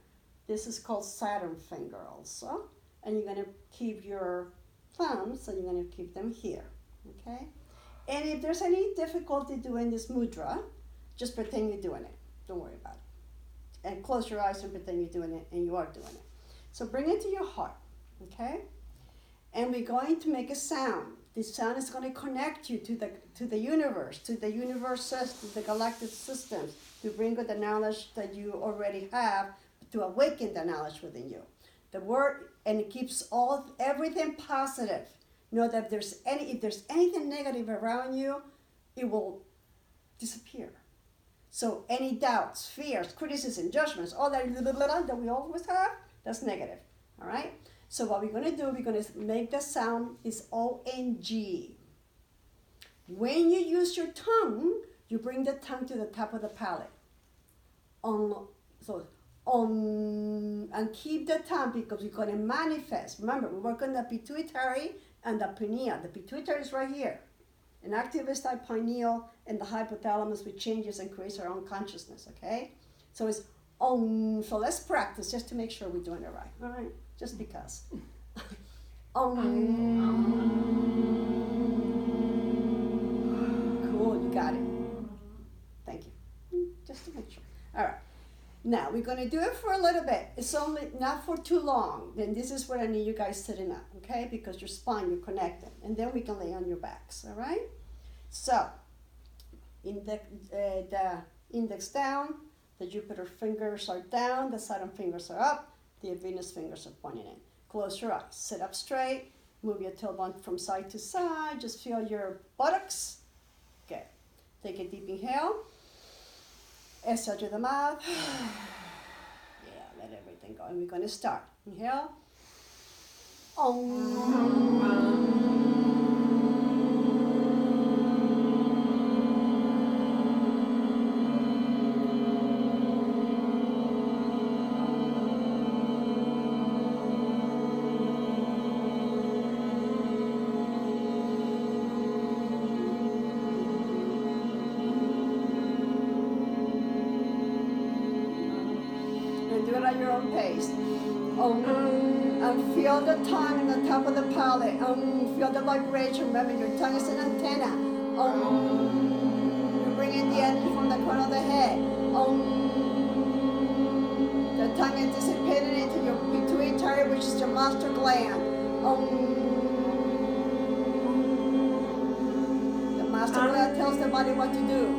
This is called Saturn finger also. And you're going to keep your thumbs, and you're going to keep them here. Okay? And if there's any difficulty doing this mudra, just pretend you're doing it. Don't worry about it. And close your eyes and pretend you're doing it, and you are doing it. So bring it to your heart, okay? And we're going to make a sound. This sound is going to connect you to the universe, to the universes, to the galactic systems, to bring the knowledge that you already have, to awaken the knowledge within you. The word, and it keeps everything positive. Know that if there's anything negative around you, it will disappear. So any doubts, fears, criticism, judgments, all that we always have, that's negative, all right? So what we're going to do, we're going to make the sound is O-N-G. When you use your tongue, you bring the tongue to the top of the palate. And keep the tongue because we're going to manifest. Remember, we work on the pituitary and the pineal. The pituitary is right here. And activates the pineal and the hypothalamus, which changes and creates our own consciousness, okay? So it's Om. So let's practice just to make sure we're doing it right, all right? Just because. Om. Cool, you got it. Thank you. Just to make sure. All right. Now, we're going to do it for a little bit. It's only not for too long. Then this is where I need you guys sitting up, okay? Because your spine, you're connected. And then we can lay on your backs, all right? So, the index down, the Jupiter fingers are down, the Saturn fingers are up, the Venus fingers are pointing in. Close your eyes, sit up straight, move your tailbone from side to side, just feel your buttocks. Good. Take a deep inhale. Exhale through the mouth. Yeah, let everything go. And we're going to start. Inhale. Om. and do it at your own pace. And feel the tongue on the top of the palate. Feel the vibration. Remember, your tongue is an antenna. You bring in the energy from the crown of the head. The tongue is dissipated into your pituitary, which is your master gland. The master gland tells the body what to do.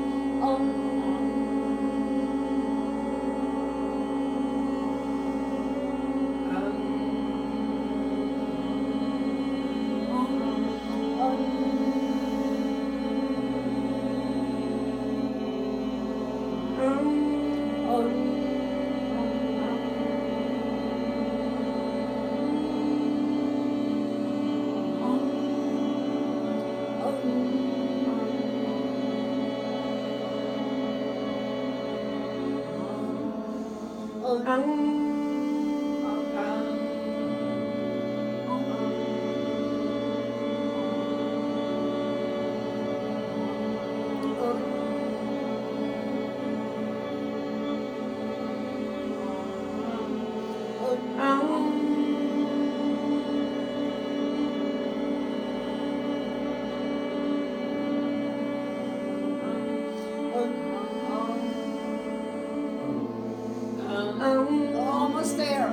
Almost there.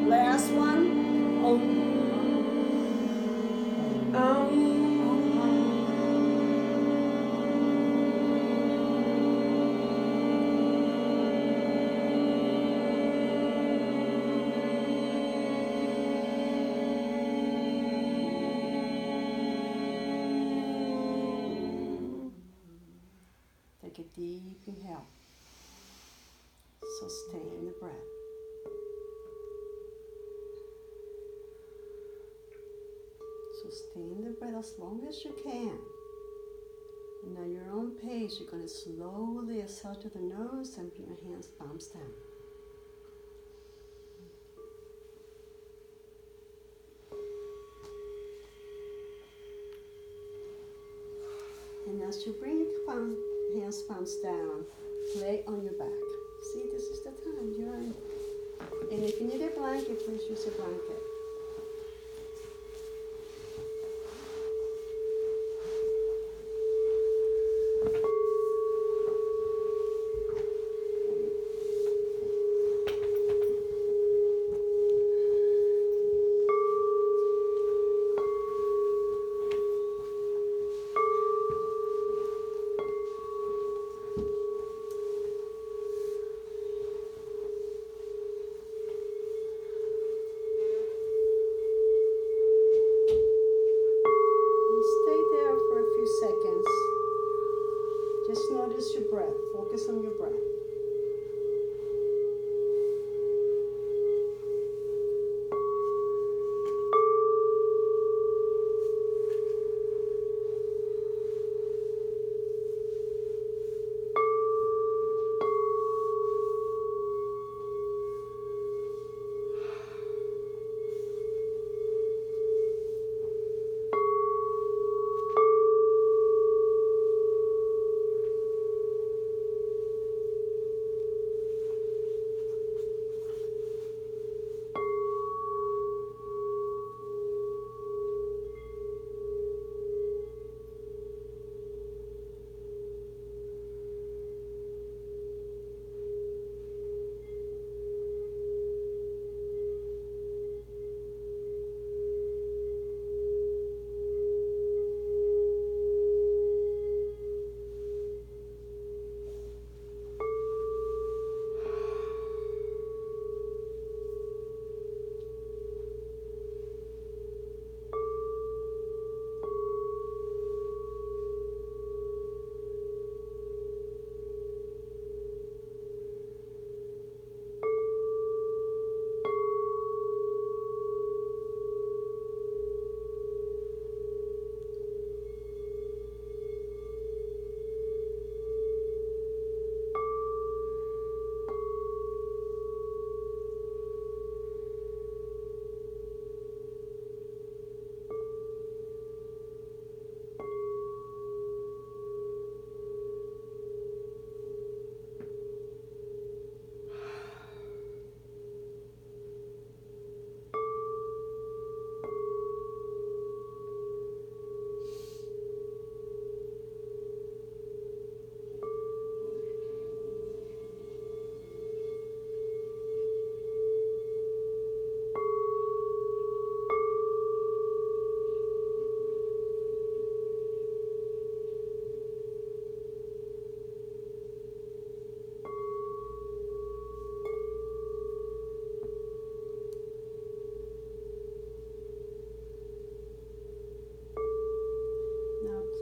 Last one. Take a deep inhale. Sustain the breath. Sustain the breath as long as you can. And at your own pace, you're going to slowly exhale to the nose and bring your hands palms down. And as you bring your hands palms down, lay on your back. See, this is the time you're in. And if you need a blanket, please use a blanket.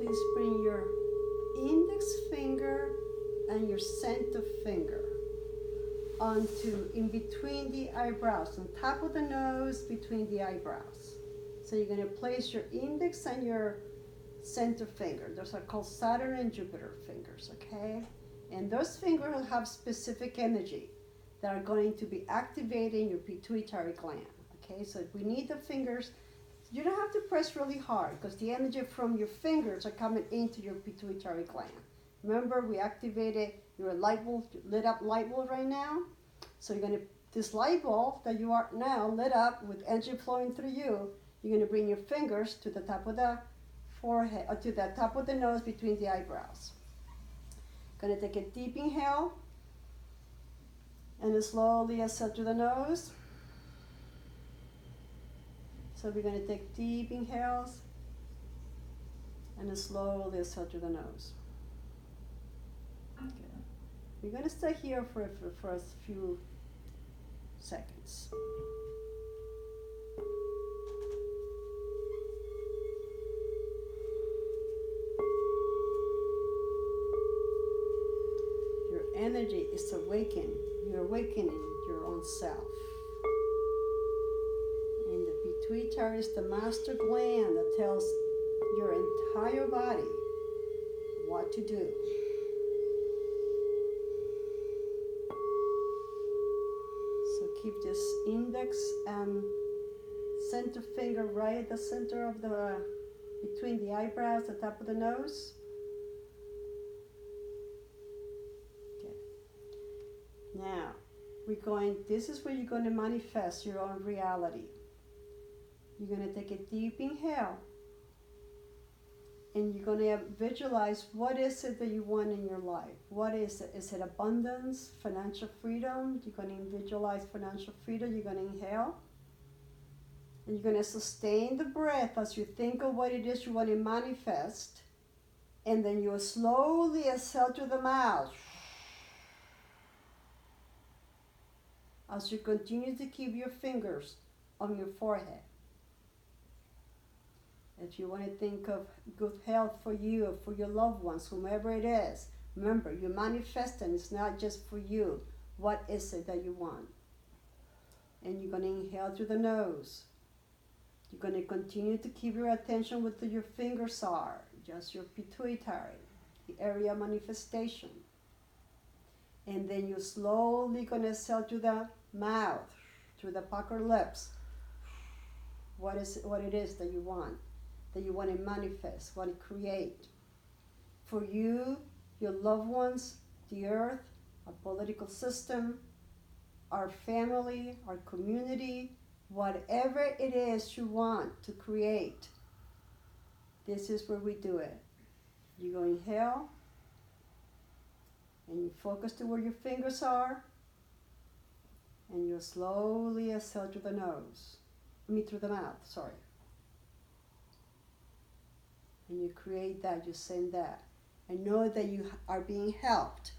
please bring your index finger and your center finger onto in between the eyebrows, on top of the nose, between the eyebrows. So you're going to place your index and your center finger. Those are called Saturn and Jupiter fingers, okay? And those fingers will have specific energy that are going to be activating your pituitary gland, okay? So we need the fingers. You don't have to press really hard because the energy from your fingers are coming into your pituitary gland. Remember, we activated your light bulb, lit up light bulb right now. So you're going to, this light bulb that you are now lit up with energy flowing through you, you're going to bring your fingers to the top of the forehead, or to the top of the nose between the eyebrows. Going to take a deep inhale and then slowly exhale through the nose. So we're going to take deep inhales and then slowly exhale through the nose. Okay. We're going to stay here for a few seconds. Your energy is awakened. You're awakening your own self. And the pituitary is the master gland that tells your entire body what to do. So keep this index and center finger right at the center of the, between the eyebrows, the top of the nose. Okay. Now, we're going, this is where you're going to manifest your own reality. You're going to take a deep inhale. And you're going to visualize what is it that you want in your life. What is it? Is it abundance, financial freedom? You're going to visualize financial freedom. You're going to inhale. And you're going to sustain the breath as you think of what it is you want to manifest. And then you'll slowly exhale through the mouth. As you continue to keep your fingers on your forehead. If you want to think of good health for you or for your loved ones, whomever it is, remember, you're manifesting. It's not just for you. What is it that you want? And you're going to inhale through the nose. You're going to continue to keep your attention with your fingers are, just your pituitary, the area of manifestation. And then you're slowly going to exhale through the mouth, through the pucker lips. What it is that you want to manifest, want to create. For you, your loved ones, the earth, our political system, our family, our community, whatever it is you want to create, this is where we do it. You go inhale, and you focus to where your fingers are, and you slowly exhale through the nose. Through the mouth, sorry. And you create that, you send that. And know that you are being helped.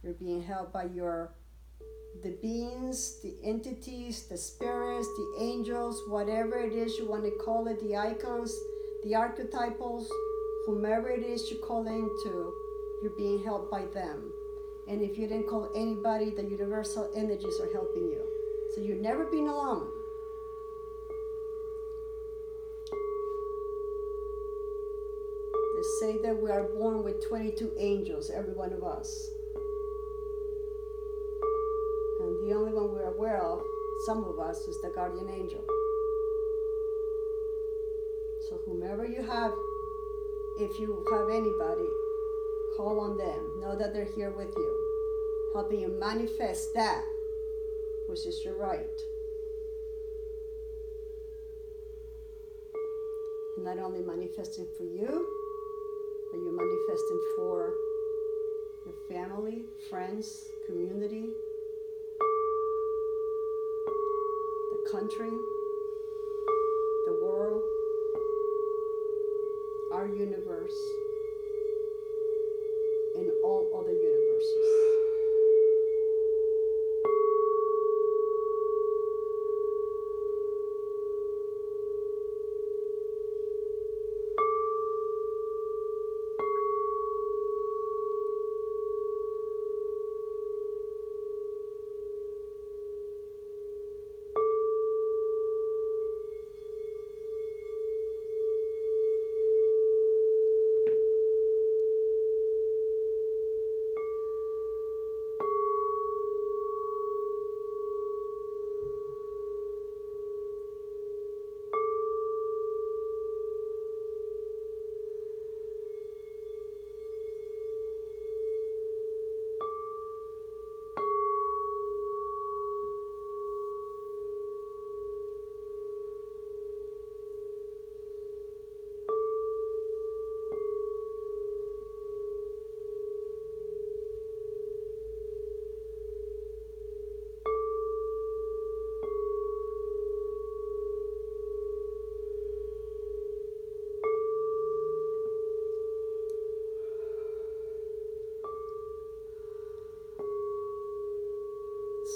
You're being helped by the beings, the entities, the spirits, the angels, whatever it is you want to call it, the icons, the archetypals, whomever it is you call into, you're being helped by them. And if you didn't call anybody, the universal energies are helping you. So you've never been alone. They say that we are born with 22 angels, every one of us. And the only one we're aware of, some of us, is the guardian angel. So whomever you have, if you have anybody, call on them. Know that they're here with you, helping you manifest that which is your right. And not only manifesting for you, but you're manifesting for your family, friends, community, the country, the world, our universe, and all other universes.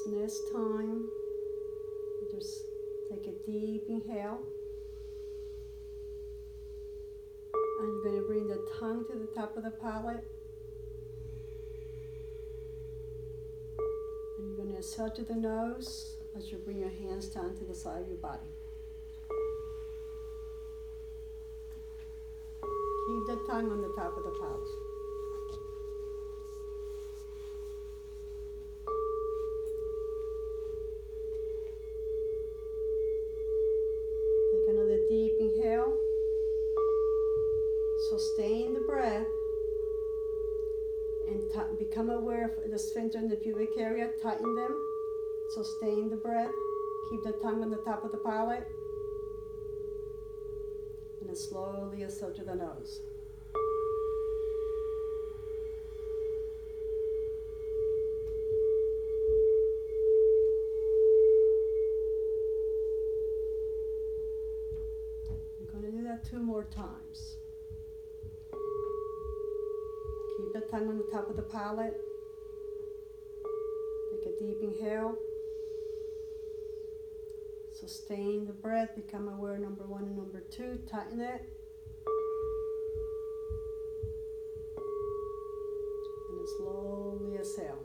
This time, just take a deep inhale. And you're going to bring the tongue to the top of the palate. And you're going to exhale to the nose as you bring your hands down to the side of your body. Keep the tongue on the top of the palate. Take another deep inhale. Sustain the breath and become aware of the sphincter in the pubic area. Tighten them. Sustain the breath. Keep the tongue on the top of the palate. And then slowly exhale to the nose. I'm going to do that 2 more times. Keep the tongue on the top of the palate. Take a deep inhale. Sustain the breath. Become aware number 1 and number 2. Tighten it. And then slowly exhale.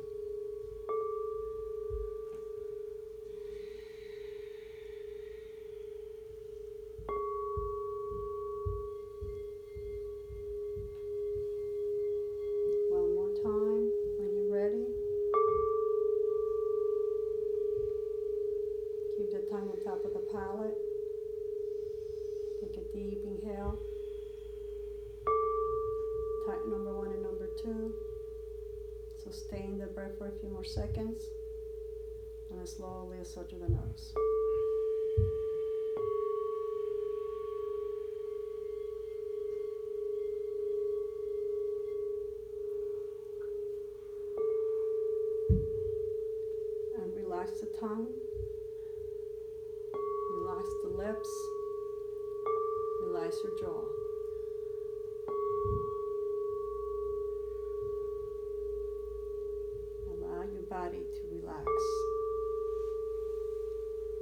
Tongue on top of the palate. Take a deep inhale. Tighten number 1 and number 2. Sustain the breath for a few more seconds. And then slowly exhale to the nose. And relax the tongue. Relax the lips, relax your jaw. Allow your body to relax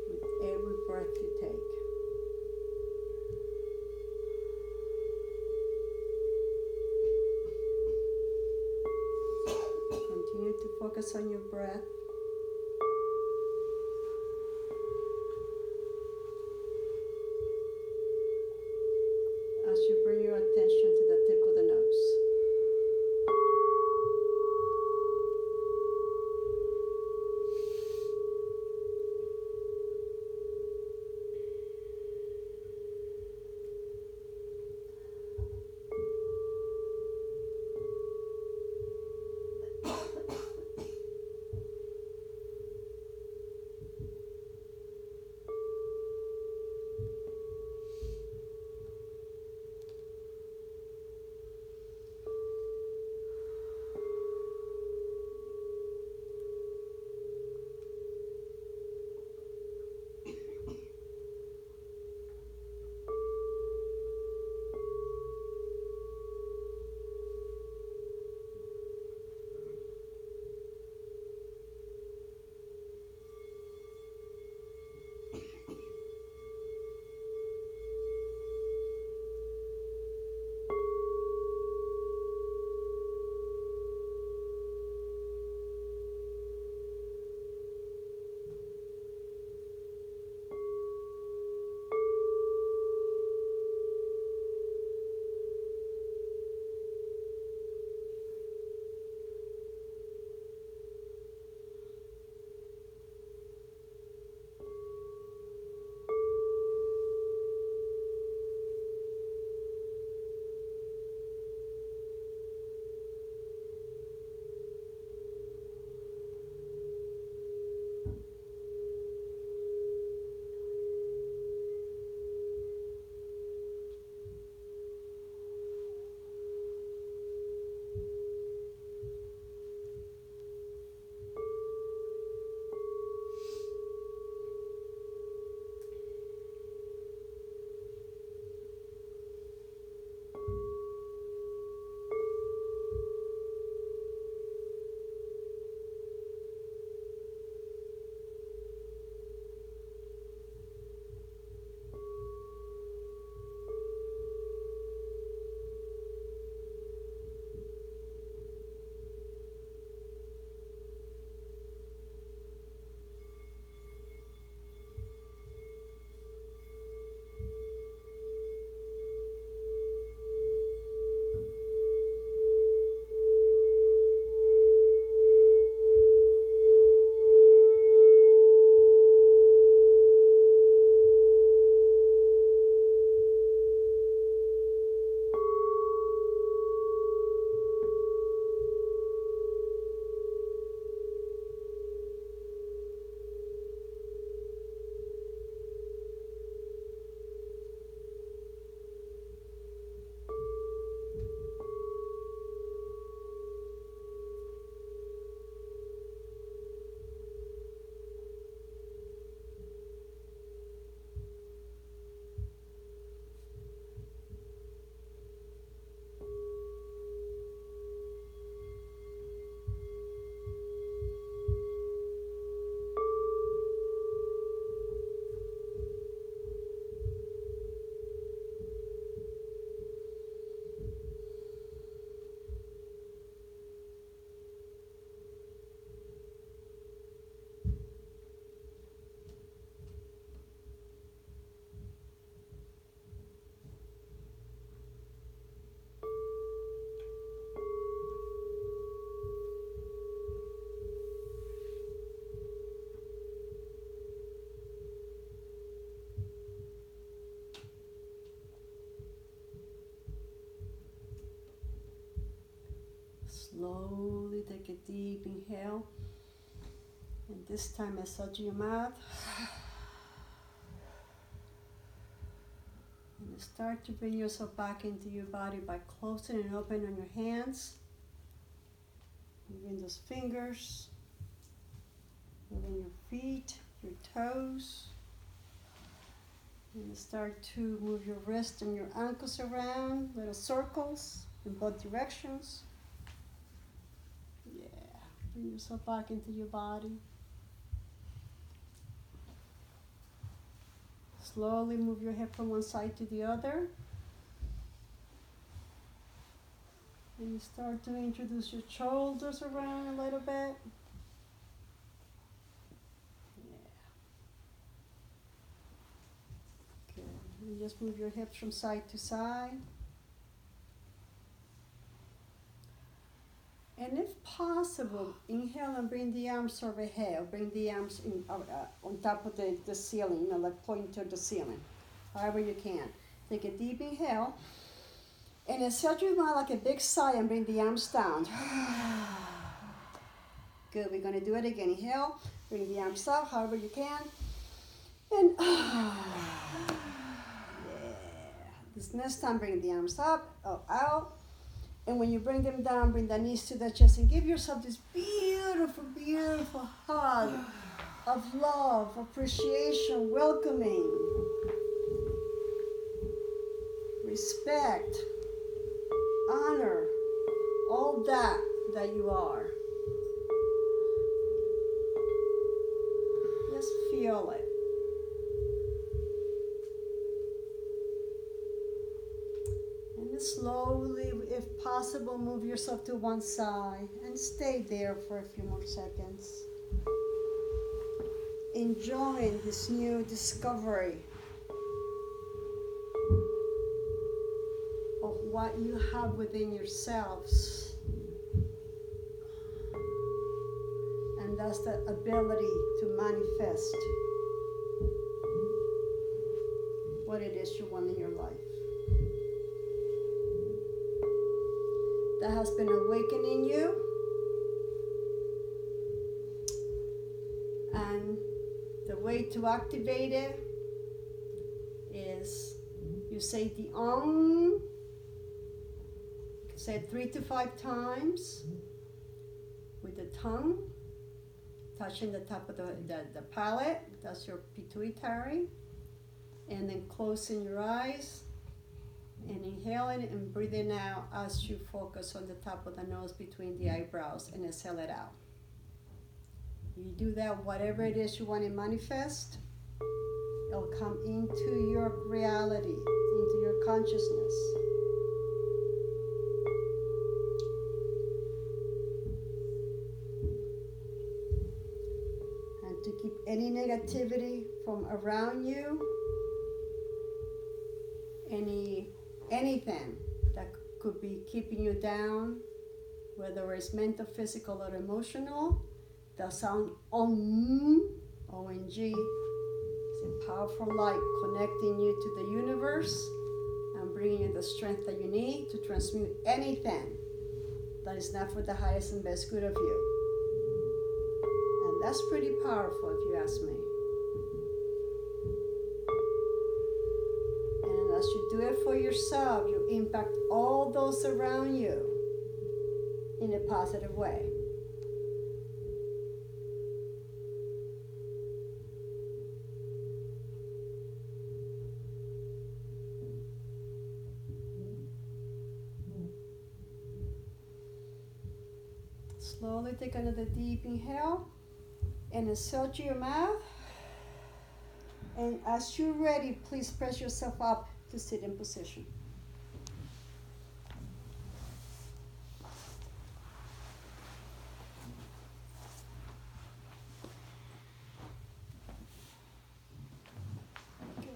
with every breath you take. Continue to focus on your breath. As you bring your attention to the tip of the nose. Slowly take a deep inhale. And this time massage your mouth. And start to bring yourself back into your body by closing and opening on your hands. Moving those fingers. Moving your feet, your toes. And start to move your wrists and your ankles around, little circles in both directions. Yeah, bring yourself back into your body. Slowly move your hip from one side to the other. And you start to introduce your shoulders around a little bit. Yeah. Good. And just move your hips from side to side. And if possible, inhale and bring the arms overhead. Bring the arms in, on top of the ceiling, like pointing to the ceiling. However you can. Take a deep inhale. And exhale your mouth like a big sigh and bring the arms down. Good, we're going to do it again. Inhale, bring the arms up however you can. And yeah. This next time, bring the arms up, out. And when you bring them down, bring the knees to the chest and give yourself this beautiful, beautiful hug of love, appreciation, welcoming, respect, honor, all that you are. Just feel it. And slowly, if possible, move yourself to one side and stay there for a few more seconds. Enjoying this new discovery of what you have within yourselves. And that's the ability to manifest what it is you want in your life. That has been awakened in you. And the way to activate it is you say the Om. Say it 3 to 5 times with the tongue, touching the top of the palate. That's your pituitary. And then closing your eyes and inhaling and breathing out as you focus on the top of the nose between the eyebrows and exhale it out. You do that, whatever it is you want to manifest, it'll come into your reality, into your consciousness. And to keep any negativity from around you, anything that could be keeping you down, whether it's mental, physical, or emotional, the sound Om, O-N-G, is a powerful light connecting you to the universe and bringing you the strength that you need to transmute anything that is not for the highest and best good of you. And that's pretty powerful if you ask me. As you do it for yourself, you impact all those around you in a positive way. Slowly take another deep inhale and exhale to your mouth. And as you're ready, please press yourself up to sit in position. Good.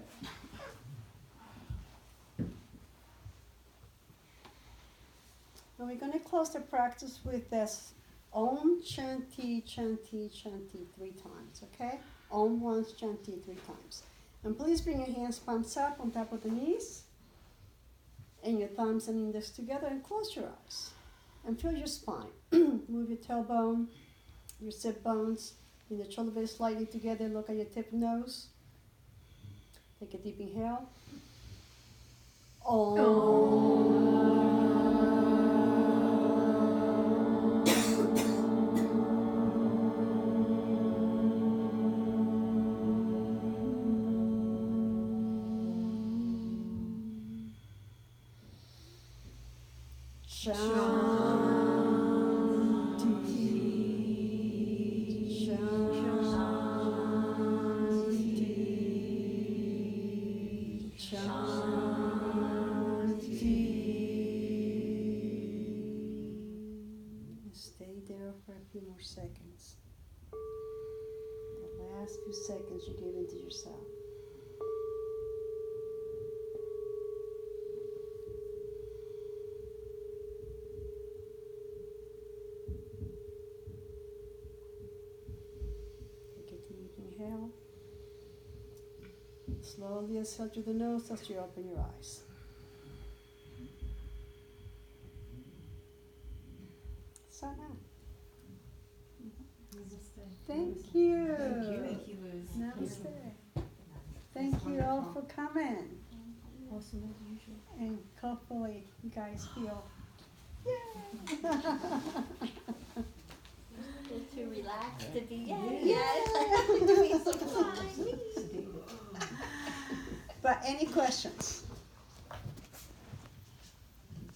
Now we're going to close the practice with this Om Chanti, Chanti, Chanti 3 times, okay? Om once, Chanti 3 times. And please bring your hands palms up on top of the knees and your thumbs and index together and close your eyes. And feel your spine. Move your tailbone, your sit bones, bring the shoulder blades slightly together. Look at your tip nose. Take a deep inhale. Stay there for a few more seconds. The last few seconds you give into yourself. Take a deep inhale. Slowly exhale through the nose as you open your eyes. So now. Thank you. Thank you, Liz. Namaste. Thank you all for coming. Awesome as usual. And hopefully you guys feel Too relaxed to be But any questions?